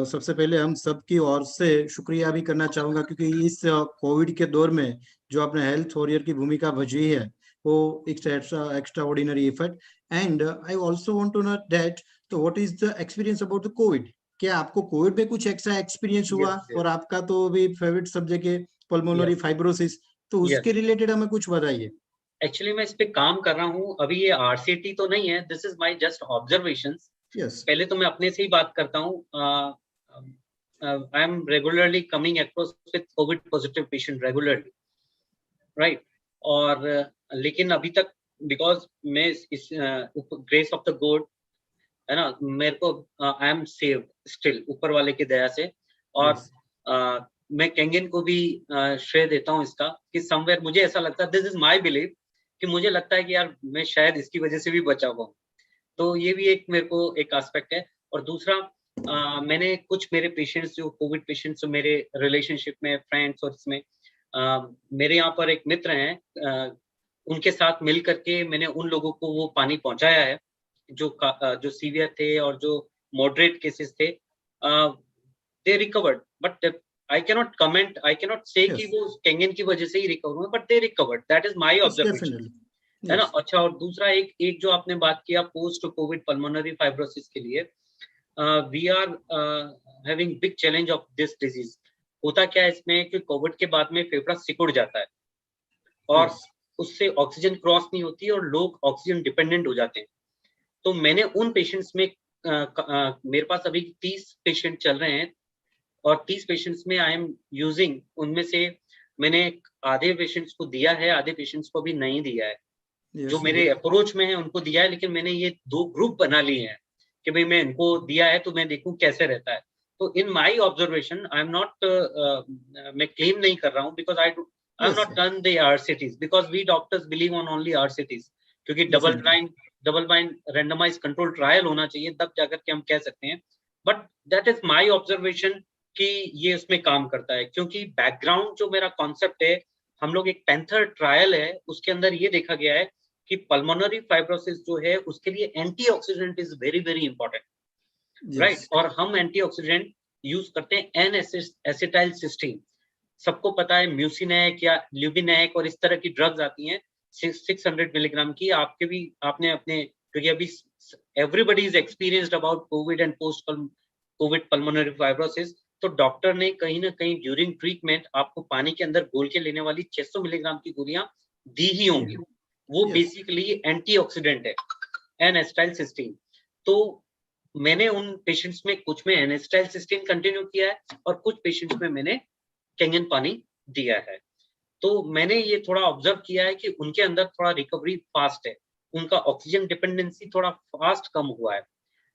सबसे पहले हम सबकी ओर से शुक्रिया भी करना चाहूंगा, क्योंकि इस कोविड के दौर में जो आपने हेल्थ वॉरियर की भूमिका भजवी है वो extraordinary effort. And I also want to know that, तो what is the experience about the Covid? क्या आपको कोविड में कुछ एक्स्ट्रा एक्सपीरियंस हुआ? Yes. और आपका तो भी फेवरेट सब्जेक्ट है पल्मोनरी फाइब्रोसिस, तो उसके रिलेटेड हमें कुछ बताइए। एक्चुअली मैं इस पे काम कर रहा हूँ अभी। ये आरसीटी तो नहीं है, this is my just observations. पहले तो मैं अपने से ही बात करता हूँ। I am regularly coming across with Covid positive patient regularly, right. और लेकिन अभी तक बिकॉज मैं इस ग्रेस ऑफ द गॉड, है ना, मेरे को आई एम सेव्ड स्टिल ऊपर वाले की दया से। और मैं कैंगन को भी श्रेय देता हूँ इसका, कि समवेयर मुझे ऐसा लगता है, दिस इज माय बिलीफ, कि मुझे लगता है कि यार मैं शायद इसकी वजह से भी बचा हुआ हूँ। तो ये भी एक मेरे को एक एस्पेक्ट है। और दूसरा, मैंने कुछ मेरे पेशेंट्स जो कोविड पेशेंट्स जो मेरे रिलेशनशिप में फ्रेंड्स और इसमें मेरे यहाँ पर एक मित्र हैं, उनके साथ मिल करके मैंने उन लोगों को वो पानी पहुंचाया है जो सीवियर थे और जो मॉडरेट केसेस थे। They recovered, but I cannot comment, I cannot say कि वो कैंगन की वजह से ही रिकवर हुए, but they recovered. That is my observation. है ना। अच्छा, और दूसरा एक जो आपने बात किया पोस्ट कोविड पल्मोनरी फाइब्रोसिस के लिए, we are having big challenge of this disease. होता क्या है इसमें कि कोविड के बाद में फेफड़ा सिकुड़ जाता है और उससे ऑक्सीजन क्रॉस नहीं होती और लोग ऑक्सीजन डिपेंडेंट हो जाते हैं। तो मैंने उन पेशेंट्स में मेरे पास अभी 30 पेशेंट चल रहे हैं और 30 पेशेंट्स में आई एम यूजिंग, उनमें से मैंने आधे पेशेंट्स को दिया है, आधे पेशेंट्स को भी नहीं दिया है। जो मेरे अप्रोच में है उनको दिया है, लेकिन मैंने ये 2 ग्रुप बना लिए हैं कि भाई मैं इनको दिया है तो मैं देखूं कैसे रहता है। तो in my observation I am not, मैं क्लेम नहीं कर रहा हूं, because I am not done the RCTs, because we doctors believe on only RCTs, क्योंकि double blind randomise control trial होना चाहिए, तब जाकर के हम कह सकते हैं। But that is my observation कि ये उसमें काम करता है, क्योंकि बैकग्राउंड जो मेरा कॉन्सेप्ट है, हम लोग एक पैंथर ट्रायल है, उसके अंदर ये देखा गया है कि पल्मोनरी फाइब्रोसिस जो है उसके लिए antioxidant is very very important, right. और हम एंटीऑक्सीडेंट यूज करते हैं एन एसिटाइल सिस्टीन। सबको पता है म्यूसिनैक या ल्यूबिनैक और इस तरह की ड्रग्स आती हैं 600 मिलीग्राम की। आपने अपने, क्योंकि अभी everybody is experienced about Covid and post Covid pulmonary fibrosis, तो डॉक्टर ने कहीं ना कहीं ड्यूरिंग ट्रीटमेंट आपको पानी के अंदर घोल के लेने वाली 600 मिलीग्राम की गोलियां दी ही होंगी। वो बेसिकली एंटीऑक्सीडेंट है, एन एसिटाइल सिस्टीन। तो मैंने उन पेशेंट्स में कुछ में एन एसिटाइल सिस्टीन कंटिन्यू किया है और कुछ पेशेंट्स में मैंने कैंगन पानी दिया है। तो मैंने ये थोड़ा ऑब्जर्व किया है कि उनके अंदर थोड़ा रिकवरी फास्ट है, उनका ऑक्सीजन डिपेंडेंसी थोड़ा फास्ट कम हुआ है।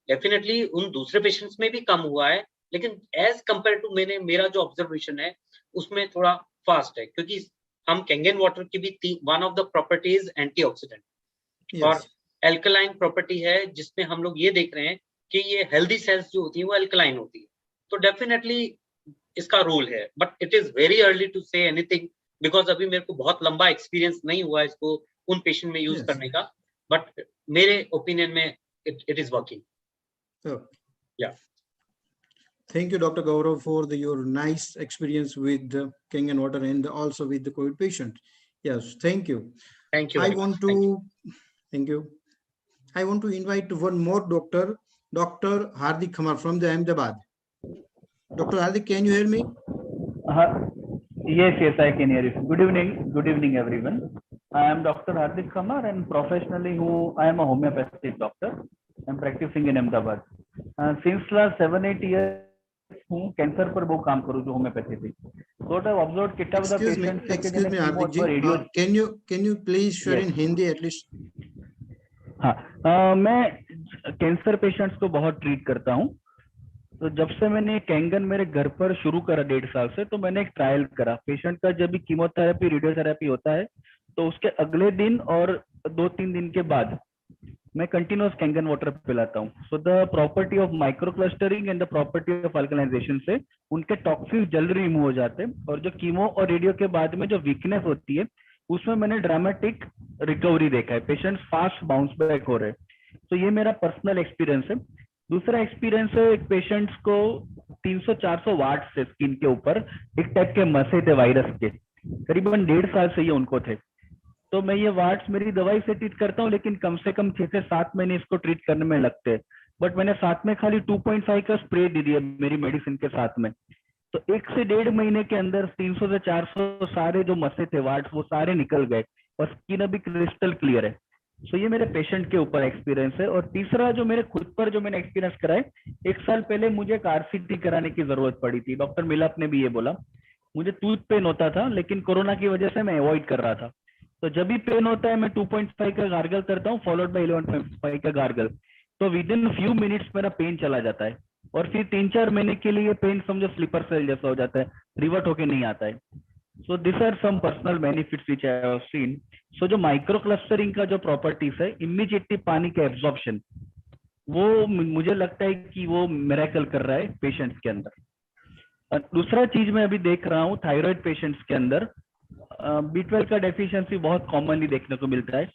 डेफिनेटली उन दूसरे पेशेंट्स में भी कम हुआ है, लेकिन एज कंपेयर टू मेरा जो ऑब्जर्वेशन है उसमें थोड़ा फास्ट है, क्योंकि हम कैंगन वाटर की भी one of the properties antioxidant और एल्कलाइन प्रॉपर्टी है, जिसमें हम लोग ये देख रहे हैं कि ये हेल्दी सेल्स जो होती है वो एल्कलाइन होती है। तो डेफिनेटली इसका रोल है, but it is very early to say anything, because अभी मेरे को बहुत लंबा एक्सपीरियंस नहीं हुआ इसको उन पेशेंट में यूज करने का, बट मेरे ओपिनियन में it is working. Yeah. Thank you, Dr. Gaurav, for your nice experience with the Kangen water and also with the COVID patient. Yes, thank you. Thank you. I want to thank you. I want to invite one more doctor, Dr. Hardik Khamar from the Ahmedabad. Dr. Hardik, can you hear me? Yes, yes, I can hear you. Good evening, everyone. I am Dr. Hardik Khamar, and professionally, I am a homeopathic doctor. I'm practicing in Ahmedabad. Since last 7-8 years, हूँ cancer पर बहुत काम करूँ जो homeopathy थी. So what I've observed कितना बड़ा patient से excuse me Hardik ji, can you please share in Hindi at least? हाँ, मैं कैंसर पेशेंट्स को बहुत ट्रीट करता हूँ. तो जब से मैंने कैंगन मेरे घर पर शुरू करा 1.5 साल से, तो मैंने एक ट्रायल करा. पेशेंट का जब भी कीमोथेरेपी रेडियोथेरेपी होता है तो उसके अगले दिन और 2-3 दिन के बाद मैं कंटिन्यूअस कैंगन वाटर पिलाता हूँ. So the property of micro clustering and the property of alkalisation से उनके टॉक्सिन्स जल्दी रिमूव हो जाते हैं, और जो कीमो और रेडियो के बाद में जो वीकनेस होती है उसमें मैंने ड्रामेटिक रिकवरी देखा है. पेशेंट्स फास्ट बाउंस बैक हो रहे हैं. तो ये मेरा पर्सनल एक्सपीरियंस है. दूसरा एक्सपीरियंस है, एक पेशेंट्स को 300-400 वाट से स्किन के ऊपर एक टाइप के मसे थे वायरस के, करीबन 1.5 साल से ये उनको थे. तो मैं ये वाट्स मेरी दवाई से ट्रीट करता हूँ, लेकिन कम से कम 6 से 7 महीने इसको ट्रीट करने में लगते हैं. बट मैंने साथ में खाली 2.5 का स्प्रे दे दिया मेरी मेडिसिन के साथ में. तो 1 से 1.5 महीने के अंदर 300 से 400 सारे जो मसे थे वाट्स वो सारे निकल गए, और स्किन अभी क्रिस्टल क्लियर है. सो ये मेरे पेशेंट के ऊपर एक्सपीरियंस है. और तीसरा जो मेरे खुद पर जो मैंने एक्सपीरियंस करा है, 1 साल पहले मुझे एक RCT कराने की जरूरत पड़ी थी. डॉक्टर मिलाप ने भी ये बोला. मुझे टूथ पेन होता था, लेकिन कोरोना की वजह से मैं अवॉइड कर रहा था. तो जब भी पेन होता है मैं 2.5 का गार्गल करता हूँ, फॉलोड बाय 11.5 का गार्गल. तो विद इन फ्यू मिनट्स मेरा पेन चला जाता है, और फिर 3-4 महीने के लिए पेन समझो स्लीपर सेल जैसा हो जाता है, रिवर्ट होके नहीं आता है. So this are some personal benefits which I have seen. So जो माइक्रो क्लस्टरिंग का जो प्रॉपर्टीज है, इमीडिएटली पानी के एब्जॉर्प्शन, वो मुझे लगता है कि वो मिरेकल कर रहा है पेशेंट्स के अंदर. दूसरा चीज मैं अभी देख रहा हूँ थायराइड पेशेंट्स के अंदर B12 का डेफिशिएंसी बहुत कॉमनली देखने को मिलता है.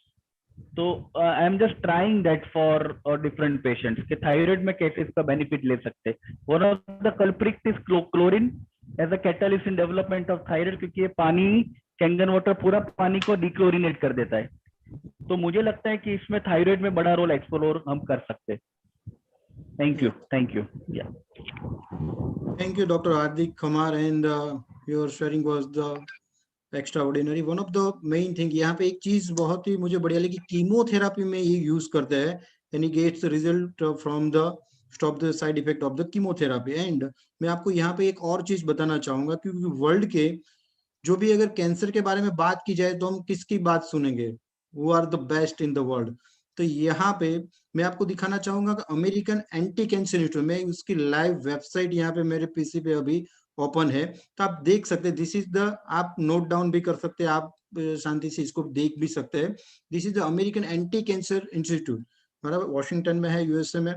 तो I am just trying that for different patients कि थायराइड में कैसे इसका बेनिफिट ले सकते हैं. One of the culprit is chlorine as a catalyst in development of thyroid, क्योंकि ये पानी कैंगन वाटर पूरा पानी को डिक्लोरिनेट कर देता है. तो मुझे लगता है कि इसमें थायराइड में बड़ा रोल एक्सप्लोर हम कर सकते हैं. Thank you. Thank you, Dr. Hardik Khamar, and your sharing was the extraordinary. One of the main thing, यहाँ पे एक चीज बहुत ही मुझे बढ़िया लगी, कीमोथेरापी में ये यूज करते हैं, and he gets the result from the stop the side effect of the chemotherapy. And मैं आपको यहाँ पे एक और चीज बताना चाहूंगा, क्योंकि वर्ल्ड के जो भी अगर कैंसर के बारे में बात की जाए तो हम किसकी बात सुनेंगे? Who are the best in the world? तो यहाँ पे मैं आपको दिखाना चाहूंगा कि अमेरिकन एंटी कैंसर इंस्टीट्यूट में उसकी लाइव वेबसाइट यहाँ पे मेरे पीसी पे अभी ओपन है, तो आप देख सकते हैं. दिस इज द, आप नोट डाउन भी कर सकते हैं, आप शांति से इसको देख भी सकते हैं. This is the American anti cancer institute, मतलब वॉशिंगटन में है, यूएसए में.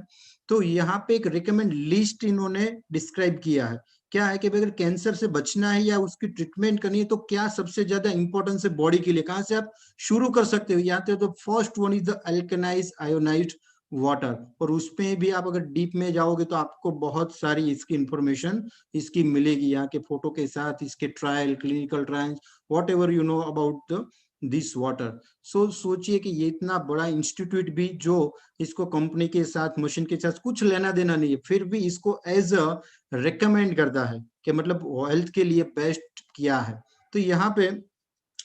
तो यहाँ पे एक रिकमेंड लिस्ट इन्होंने डिस्क्राइब किया है. क्या है कि अगर कैंसर से बचना है या उसकी ट्रीटमेंट करनी है तो क्या सबसे ज्यादा इंपॉर्टेंस है बॉडी के लिए, कहाँ से आप शुरू कर सकते हो. यहाँ पे तो first one is the alkalise ionised water, और उसमें भी आप अगर डीप में जाओगे तो आपको बहुत सारी इसकी इंफॉर्मेशन इसकी मिलेगी यहाँ के फोटो के साथ, इसके trial, clinical trials, whatever you know about the this water. So सोचिए कि ये इतना बड़ा इंस्टीट्यूट भी जो इसको कंपनी के साथ, मशीन के साथ कुछ लेना देना नहीं है, फिर भी इसको एज अ रिकमेंड करता है कि मतलब हेल्थ के लिए बेस्ट किया है. तो यहाँ पे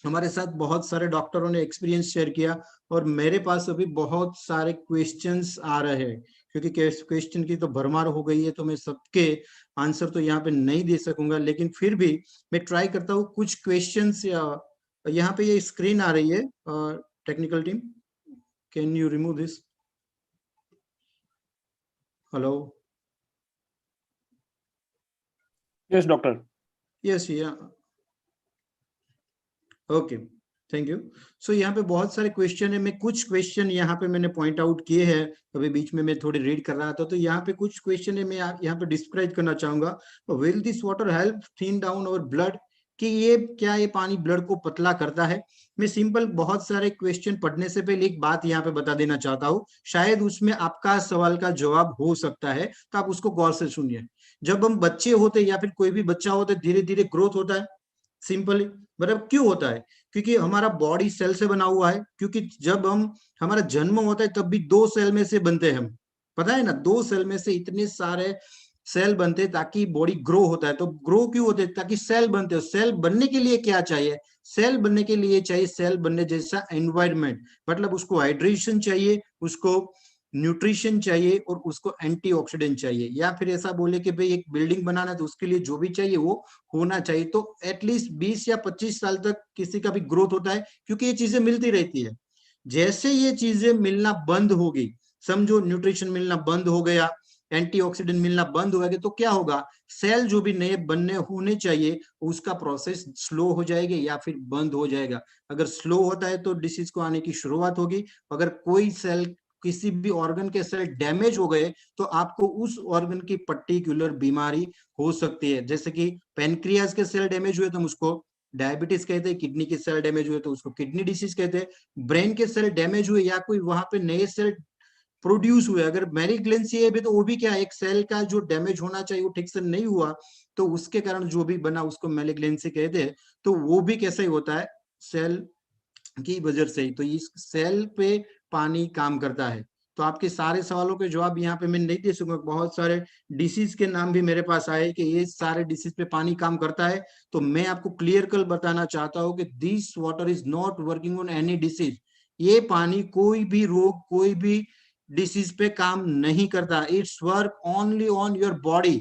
हमारे साथ बहुत सारे डॉक्टरों ने एक्सपीरियंस शेयर किया, और मेरे पास अभी बहुत सारे क्वेश्चंस आ रहे हैं, क्योंकि क्वेश्चन की तो भरमार हो गई है, तो मैं सबके आंसर तो यहाँ पे नहीं दे सकूंगा, लेकिन फिर भी मैं ट्राई करता हूँ कुछ क्वेश्चंस. यहाँ पे ये स्क्रीन आ रही है, technical team can you remove this? Hello. Yes, doctor. Yes, या ओके, थैंक यू. सो यहाँ पे बहुत सारे क्वेश्चन है, मैं कुछ क्वेश्चन यहाँ पे मैंने पॉइंट आउट किए हैं, अभी बीच में मैं थोड़ी रीड कर रहा था, तो यहाँ पे कुछ क्वेश्चन है मैं यहाँ पे डिस्क्राइब करना चाहूंगा. Will this water help thin down our blood, कि ये क्या ये पानी ब्लड को पतला करता है? मैं सिंपल बहुत सारे क्वेश्चन पढ़ने से पहले एक बात यहाँ पे बता देना चाहता हूँ, शायद उसमें आपका सवाल का जवाब हो सकता है, तो आप उसको गौर से सुनिए. जब हम बच्चे होते या फिर कोई भी बच्चा होता है, धीरे धीरे ग्रोथ होता है, सिंपली। मतलब क्यों होता है? क्योंकि हमारा बॉडी सेल से बना हुआ है, क्योंकि जब हमारा जन्म होता है तब भी 2 सेल में से बनते हैं हम, पता है ना, 2 सेल में से इतने सारे सेल बनते हैं ताकि बॉडी ग्रो होता है। तो ग्रो क्यों होते हैं? ताकि सेल बनते हो। सेल बनने के लिए क्या चाहिए? सेल बनने के लिए चाहिए सेल बनने जैसा एनवायरनमेंट, मतलब उसको हाइड्रेशन चाहिए, उसको न्यूट्रिशन चाहिए और उसको एंटीऑक्सीडेंट चाहिए। या फिर ऐसा बोले कि भाई एक बिल्डिंग बनाना है तो उसके लिए जो भी चाहिए वो होना चाहिए। तो एटलीस्ट 20 या 25 साल तक किसी का भी ग्रोथ होता है, क्योंकि ये चीजें मिलती रहती है। जैसे ये चीजें मिलना बंद होगी, समझो न्यूट्रिशन मिलना बंद हो गया, एंटीऑक्सीडेंट मिलना बंद हो गया, तो क्या होगा? सेल जो भी नए बनने होने चाहिए उसका प्रोसेस स्लो हो जाएगा या फिर बंद हो जाएगा। अगर स्लो होता है तो डिसीज को आने की शुरुआत होगी। अगर कोई सेल, किसी भी ऑर्गन के सेल डैमेज हो गए तो आपको उस ऑर्गन की पर्टिकुलर बीमारी हो सकती है। जैसे कि पेनक्रियाज के सेल डैमेज हुए तो हम उसको डायबिटीज कहते हैं, किडनी के सेल डैमेज हुए तो उसको किडनी डिसीज कहते हैं, ब्रेन के सेल डैमेज हुए या कोई वहां पे नए सेल प्रोड्यूस हुए, अगर मैलिग्नेंसी है भी तो वो भी क्या, एक सेल का जो डैमेज होना चाहिए वो ठीक से नहीं हुआ तो उसके कारण जो भी बना उसको मैलिग्नेंसी कहते हैं। तो वो भी कैसे ही होता है? सेल की वजह से ही। तो इस सेल पे पानी काम करता है। तो आपके सारे सवालों के जवाब यहाँ पे मैं नहीं दे सकूंगा। बहुत सारे डिसीज के नाम भी मेरे पास आए कि ये सारे डिसीज पे पानी काम करता है। तो मैं आपको क्लियर कल बताना चाहता हूँ कि this water is not working on any disease. ये पानी कोई भी रोग, कोई भी डिसीज पे काम नहीं करता। It's work only on your body,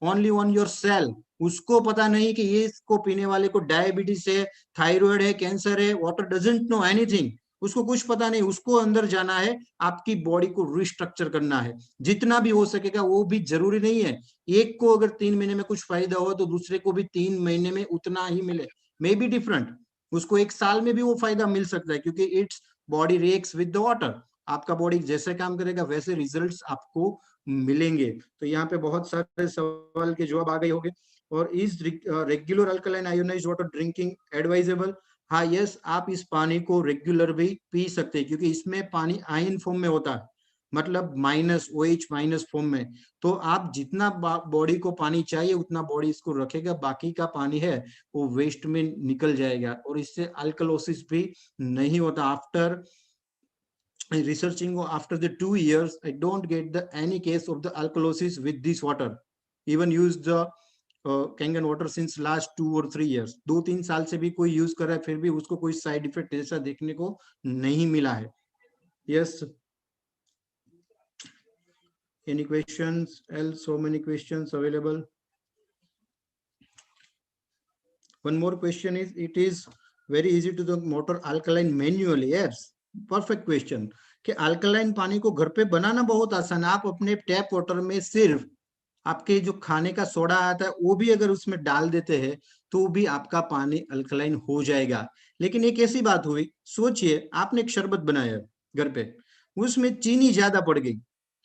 only on your cell. उसको पता नहीं कि ये इसको पीने वाले को डायबिटीज है, थायराइड है, कैंसर है, वाटर डजंट नो एनीथिंग। उसको कुछ पता नहीं। उसको अंदर जाना है, आपकी बॉडी को रिस्ट्रक्चर करना है जितना भी हो सकेगा। वो भी जरूरी नहीं है एक को अगर 3 महीने में कुछ फायदा हो तो दूसरे को भी 3 महीने में उतना ही मिले, मे बी डिफरेंट। उसको 1 साल में भी वो फायदा मिल सकता है, क्योंकि its body reacts with the water. आपका बॉडी जैसे काम करेगा वैसे रिजल्ट्स आपको मिलेंगे। तो यहाँ पे बहुत सारे सवाल के जवाब आ गए होंगे। और is regular alkaline ionised water drinking advisable? हाँ, यस, आप इस पानी को रेगुलर भी पी सकते हैं, क्योंकि इसमें पानी आयन फॉर्म में होता है, मतलब -OH माइनस फॉर्म में। तो आप जितना बॉडी को पानी चाहिए उतना बॉडी इसको रखेगा, बाकी का पानी है वो वेस्ट में निकल जाएगा और इससे अल्कलोसिस भी नहीं होता। After researching after the 2 years, I don't get any case of the alkalosis with this water. Even use the Kangen water since last 2 or 3 years. 2-3 साल से भी कोई यूज कर रहा है फिर भी उसको कोई साइड इफेक्ट ऐसा देखने को नहीं मिला है। Yes. Any questions? Else, so many questions available. One more question is, it is very easy to the motor alkaline manually. Yes, perfect question. कि अल्कलाइन पानी को घर पे बनाना बहुत आसान है। आप अपने टैप वाटर में सिर्फ आपके जो खाने का सोडा आता है वो भी अगर उसमें डाल देते हैं तो भी आपका पानी अल्कलाइन हो जाएगा। लेकिन एक ऐसी बात हुई, सोचिए आपने एक शरबत बनाया घर पे, उसमें चीनी ज्यादा पड़ गई,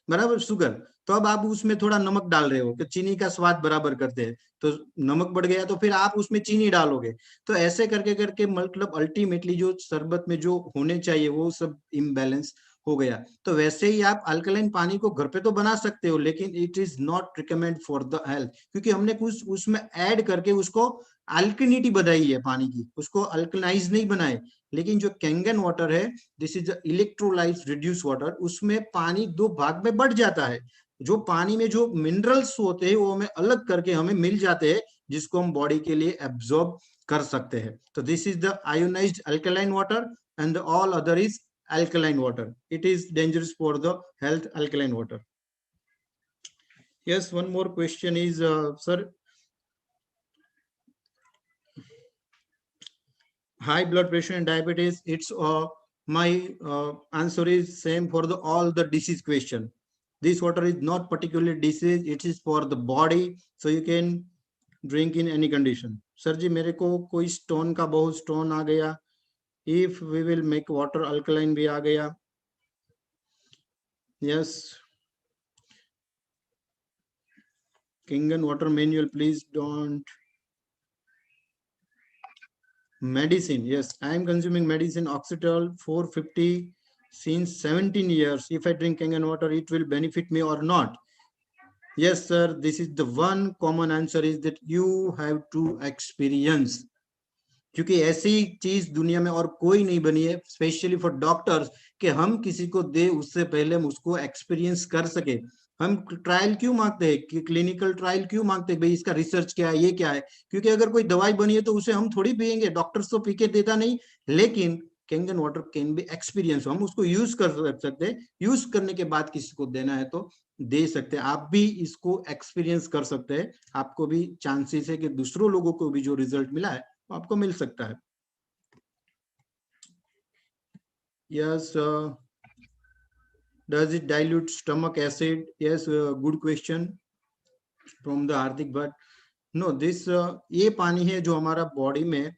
बराबर, शुगर। तो अब आप उसमें थोड़ा नमक डाल रहे हो कि चीनी का स्वाद बराबर करते हैं, तो नमक बढ़ गया तो फिर आप उसमें चीनी डालोगे। तो ऐसे करके करके मतलब अल्टीमेटली जो शरबत में जो होने चाहिए वो सब इम्बैलेंस हो गया। तो वैसे ही आप अल्कलाइन पानी को घर पे तो बना सकते हो, लेकिन it is not recommend for the health, क्योंकि हमने कुछ उसमें ऐड करके उसको अल्कनिटी बनाई है पानी की, उसको अल्कलाइज नहीं बनाए। लेकिन जो कैंगन वाटर है, this is electrolyte reduce water, उसमें पानी 2 भाग में बढ़ जाता है। जो पानी में जो मिनरल्स होते हैं वो हमें अलग करके हमें मिल जाते हैं, जिसको हम बॉडी के लिए एब्जॉर्ब कर सकते हैं। तो this is the ionised alkaline water and all other is alkaline water. It is dangerous for the health, alkaline water. Yes, one more question is, sir, high blood pressure and diabetes, it's my answer is same for the all the disease question. This water is not particularly disease, it is for the body, so you can drink in any condition. Sir जी, मेरे को कोई stone का बहुत stone आ गया, if we will make water alkaline भी आ गया। Yes, Kangen water manual, please don't. Medicine, yes, I am consuming medicine Oxetol 450 since 17 years. If I drink Kangen water, it will benefit me or not? Yes, sir, this is the one common answer is that you have to experience. क्योंकि ऐसी चीज दुनिया में और कोई नहीं बनी है स्पेशली फॉर डॉक्टर्स कि हम किसी को दे उससे पहले हम उसको एक्सपीरियंस कर सके। हम ट्रायल क्यों मांगते हैं कि क्लिनिकल ट्रायल क्यों मांगते हैं भाई, इसका रिसर्च क्या है, ये क्या है? क्योंकि अगर कोई दवाई बनी है तो उसे हम थोड़ी पियेंगे, डॉक्टर्स तो पी के देता नहीं। लेकिन Kangen water can be experience, हम उसको यूज कर सकते हैं, यूज करने के बाद किसी को देना है तो दे सकते हैं। आप भी इसको एक्सपीरियंस कर सकते हैं, आपको भी चांसेस है कि दूसरों लोगों को भी जो रिजल्ट मिला है वो आपको मिल सकता है। Yes, does it dilute stomach acid? Yes, good question from the Hardik, but no, this ये पानी है जो हमारा बॉडी में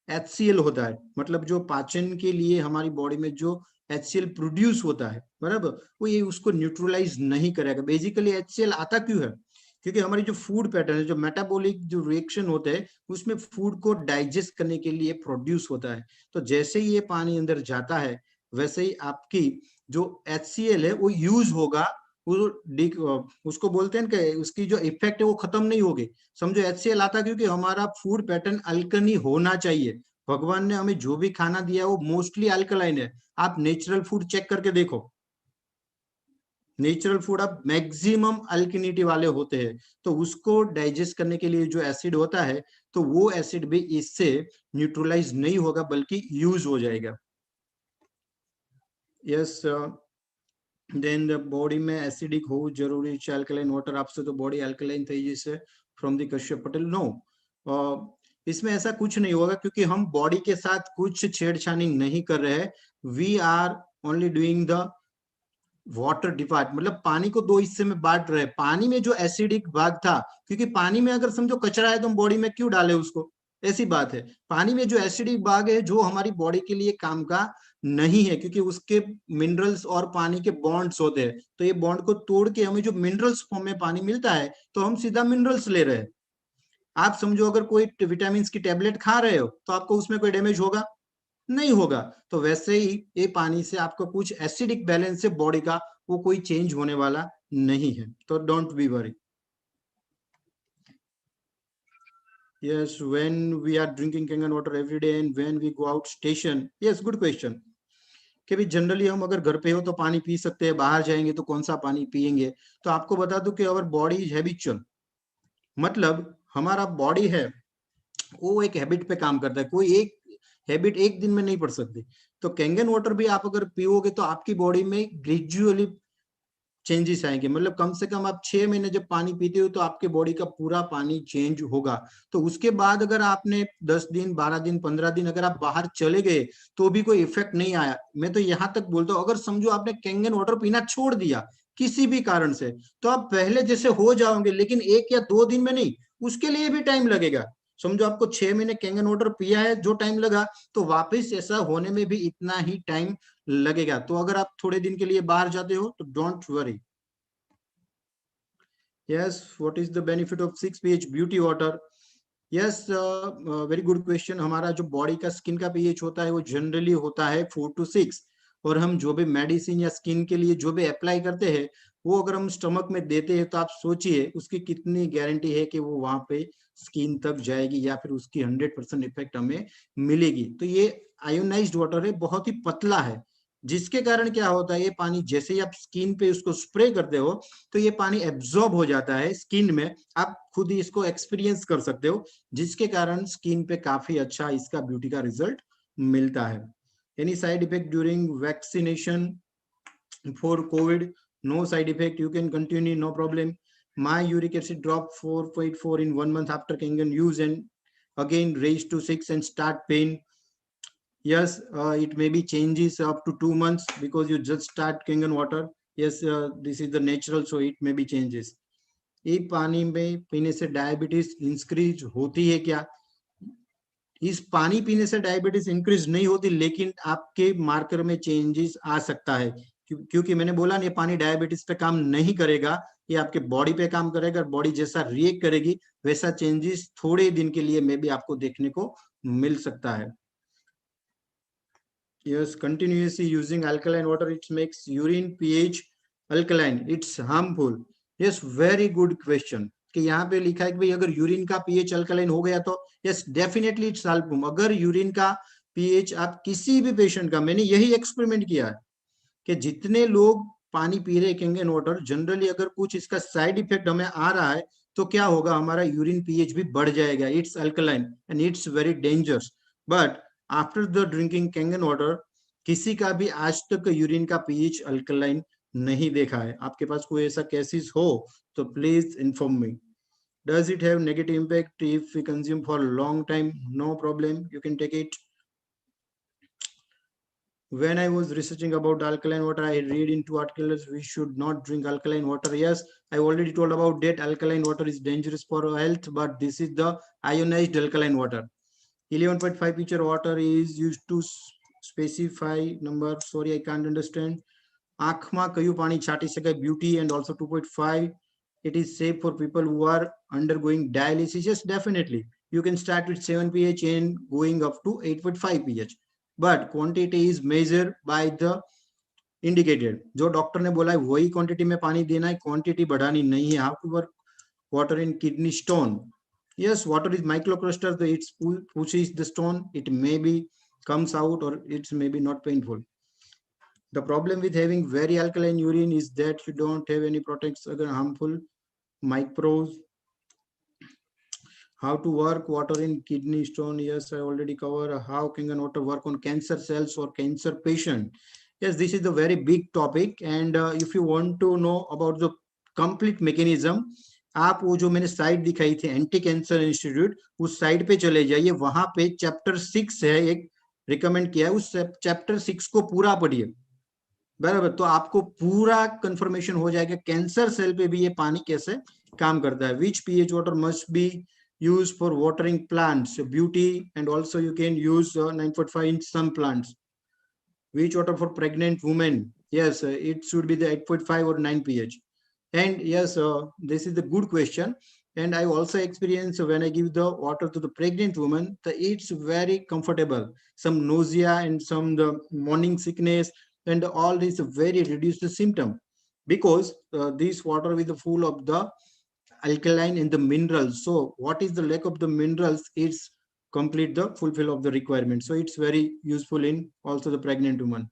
HCl होता है, मतलब जो पाचन के लिए हमारी बॉडी में जो HCl प्रोड्यूस होता है, बराबर, वो ये उसको न्यूट्रलाइज नहीं करेगा। बेसिकली HCl आता क्यों है? क्योंकि हमारी जो फूड पैटर्न है, जो मेटाबॉलिक जो रिएक्शन होते हैं, उसमें फूड को डाइजेस्ट करने के लिए प्रोड्यूस होता है। तो जैसे ही ये पानी अंदर जाता है वैसे ही आपकी जो HCl है वो यूज होगा, उसको बोलते हैं कि उसकी जो इफेक्ट है वो खत्म नहीं होगी। समझो HCl आता क्योंकि हमारा फूड पैटर्न अल्कनी होना चाहिए। भगवान ने हमें जो भी खाना दिया है वो मोस्टली अल्कलाइन है। आप नेचुरल फूड चेक करके देखो, नेचुरल फूड अब मैक्सिमम अल्किनिटी वाले होते हैं, तो उसको डाइजेस्ट करने के लिए जो एसिड होता है तो वो एसिड भी इससे न्यूट्रलाइज नहीं होगा बल्कि यूज हो जाएगा। यस, देन द बॉडी में एसिडिक हो जरूरी છે अल्कलाइन वाटर आपसे तो बॉडी अल्कलाइन થઈ જશે from the Kashyap Patel. No, इसमें ऐसा कुछ नहीं होगा क्योंकि हम बॉडी के साथ कुछ छेड़छाड़ी नहीं कर रहे हैं। We are only doing the water divide, मतलब पानी को दो हिस्से में बांट रहे हैं। पानी में जो एसिडिक भाग था, क्योंकि पानी में अगर समझो कचरा है तो हम बॉडी में क्यों डाले उसको, ऐसी बात है। पानी में जो एसिडिक भाग है जो हमारी बॉडी के लिए काम का नहीं है, क्योंकि उसके मिनरल्स और पानी के बॉन्ड्स होते हैं, तो ये बॉन्ड को तोड़ के हमें जो मिनरल्स फॉर्म में पानी मिलता है तो हम सीधा मिनरल्स ले रहे हैं। आप समझो अगर कोई विटामिन की टेबलेट खा रहे हो तो आपको उसमें कोई डैमेज होगा? नहीं होगा। तो वैसे ही ये पानी से आपको कुछ एसिडिक बैलेंस है बॉडी का, वो कोई चेंज होने वाला नहीं है, तो don't be worry. Yes, when we are drinking Kangen water every day and when we go out station, yes, good question। कि भी जनरली हम अगर घर पे हो तो पानी पी सकते हैं, बाहर जाएंगे तो कौन सा पानी पिएंगे? तो आपको बता दूं कि अवर बॉडी इज हैबिचुअल, मतलब हमारा बॉडी है वो एक हैबिट पे काम करता है, कोई एक हैबिट एक दिन में नहीं पड़ सकती। तो कैंगन वाटर भी आप अगर पियोगे तो आपकी बॉडी में ग्रेजुअली चेंजेस आएंगे, मतलब कम से कम आप 6 महीने जब पानी पीते हो तो आपके बॉडी का पूरा पानी चेंज होगा। तो उसके बाद अगर आपने 10 दिन 12 दिन 15 दिन अगर आप बाहर चले गए तो भी कोई इफेक्ट नहीं आया, मैं तो यहाँ तक बोलता हूँ अगर समझो आपने कैंगन वाटर पीना छोड़ दिया किसी भी कारण से तो आप पहले जैसे हो जाओगे, लेकिन 1 या 2 दिन में नहीं, उसके लिए भी टाइम लगेगा। समझो आपको 6 महीने कैंगन वाटर पिया है, जो टाइम लगा तो वापस ऐसा होने में भी इतना ही टाइम लगेगा। तो अगर आप थोड़े दिन के लिए बाहर जाते हो तो don't worry. Yes, what is the benefit of 6 pH beauty water? Yes, very good question. हमारा जो बॉडी का स्किन का pH होता है वो जनरली होता है 4 to 6, और हम जो भी मेडिसिन या स्किन के लिए जो भी अप्लाई करते हैं वो अगर हम स्टमक में देते हैं तो आप सोचिए उसकी कितनी गारंटी है कि वो वहां पे स्किन तक जाएगी या फिर उसकी 100% इफेक्ट हमें मिलेगी। तो ये आयोनाइज्ड वाटर है, बहुत ही पतला है, जिसके कारण क्या होता है ये पानी जैसे ही आप स्किन पे उसको स्प्रे करते हो तो ये पानी एब्जॉर्ब हो जाता है स्किन में, आप खुद ही इसको एक्सपीरियंस कर सकते हो, जिसके कारण स्किन पे काफी अच्छा इसका ब्यूटी का रिजल्ट मिलता है। Any side effect during vaccination for COVID? No side effect, you can continue, no problem. My uric acid dropped 4.4 in 1 month after Kangen use and again raised to 6 and start pain. Yes, it may be changes up to 2 months because you just start Kangen water. Yes, this is the natural, so it may be changes. ये पानी में पीने से diabetes increase होती है क्या? इस पानी पीने से डायबिटीज इंक्रीज नहीं होती, लेकिन आपके मार्कर में चेंजेस आ सकता है, क्योंकि मैंने बोला ये पानी डायबिटीज पे काम नहीं करेगा, ये आपके बॉडी पे काम करेगा। बॉडी जैसा रिएक्ट करेगी वैसा चेंजेस थोड़े दिन के लिए में भी आपको देखने को मिल सकता है। Yes, continuously using alkaline water, it makes urine pH alkaline, it's harmful. Yes, very good question. कि यहाँ पे लिखा है कि भाई अगर यूरिन का पीएच अल्कलाइन हो गया तो यस डेफिनेटली इट्स अल्बुम। अगर यूरिन का पीएच आप किसी भी पेशेंट का, मैंने यही एक्सपेरिमेंट किया है कि जितने लोग पानी पी रहे कैंगन वाटर, जनरली अगर कुछ इसका साइड इफेक्ट हमें आ रहा है तो क्या होगा, हमारा यूरिन पीएच भी बढ़ जाएगा। It's alkaline and it's very dangerous. But after the drinking Kangen water किसी का भी आज तक यूरिन का पीएच अल्कलाइन नहीं देखा है। आपके पास कोई ऐसा केसेस हो तो please inform me. Does it have negative impact if we consume for a long time? No problem, you can take it. When I was researching about alkaline water, I read into articles we should not drink alkaline water. Yes, I already told about that alkaline water is dangerous for health, but this is the ionized alkaline water. 11.5 pitcher water is used to specify number. Sorry, I can't understand. આંખમાં કયું પાણી છાંટી શકાય? Beauty and also 2.5. It is safe for people who are undergoing dialysis. Yes, definitely. You can start with 7 pH and going up to 8.5 pH. But quantity is measured by the indicated. जो doctor ने बोला है वही quantity में पानी देना है, quantity बढ़ानी नहीं है. How to work water in kidney stone? Yes, water is microcluster. So it pushes the stone. It maybe comes out or it's maybe not painful. The problem with having very alkaline urine is that you don't have any protects against harmful microbes. How to work water in kidney stone? Yes, I already covered. How Kangen water work on cancer cells or cancer patient? Yes, this is a very big topic, and if you want to know about the complete mechanism, आप वो जो मैंने site दिखाई थी anti cancer institute, उस site पे चले जाइए. वहां पे चैप्टर 6 है, एक रिकमेंड किया है, उस चैप्टर 6 को पूरा पढ़िए. बराबर, तो आपको पूरा कंफर्मेशन हो जाएगा कैंसर सेल पे भी ये पानी कैसे काम करता है. Which pH water must be use for watering plants, beauty and also you can use 9.5 in some plants. Which water for pregnant women? Yes, it should be the 8.5 or 9 pH. And yes, this is the good question. And I also experience when I give the water to the pregnant woman, it's very comfortable. Some nausea and some the morning sickness and all this very reduced the symptom, because this water is full of the alkaline and the minerals. So what is the lack of the minerals? It's complete the fulfill of the requirement. So it's very useful in also the pregnant woman.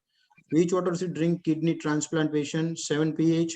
Which water should drink kidney transplant patient? 7 pH.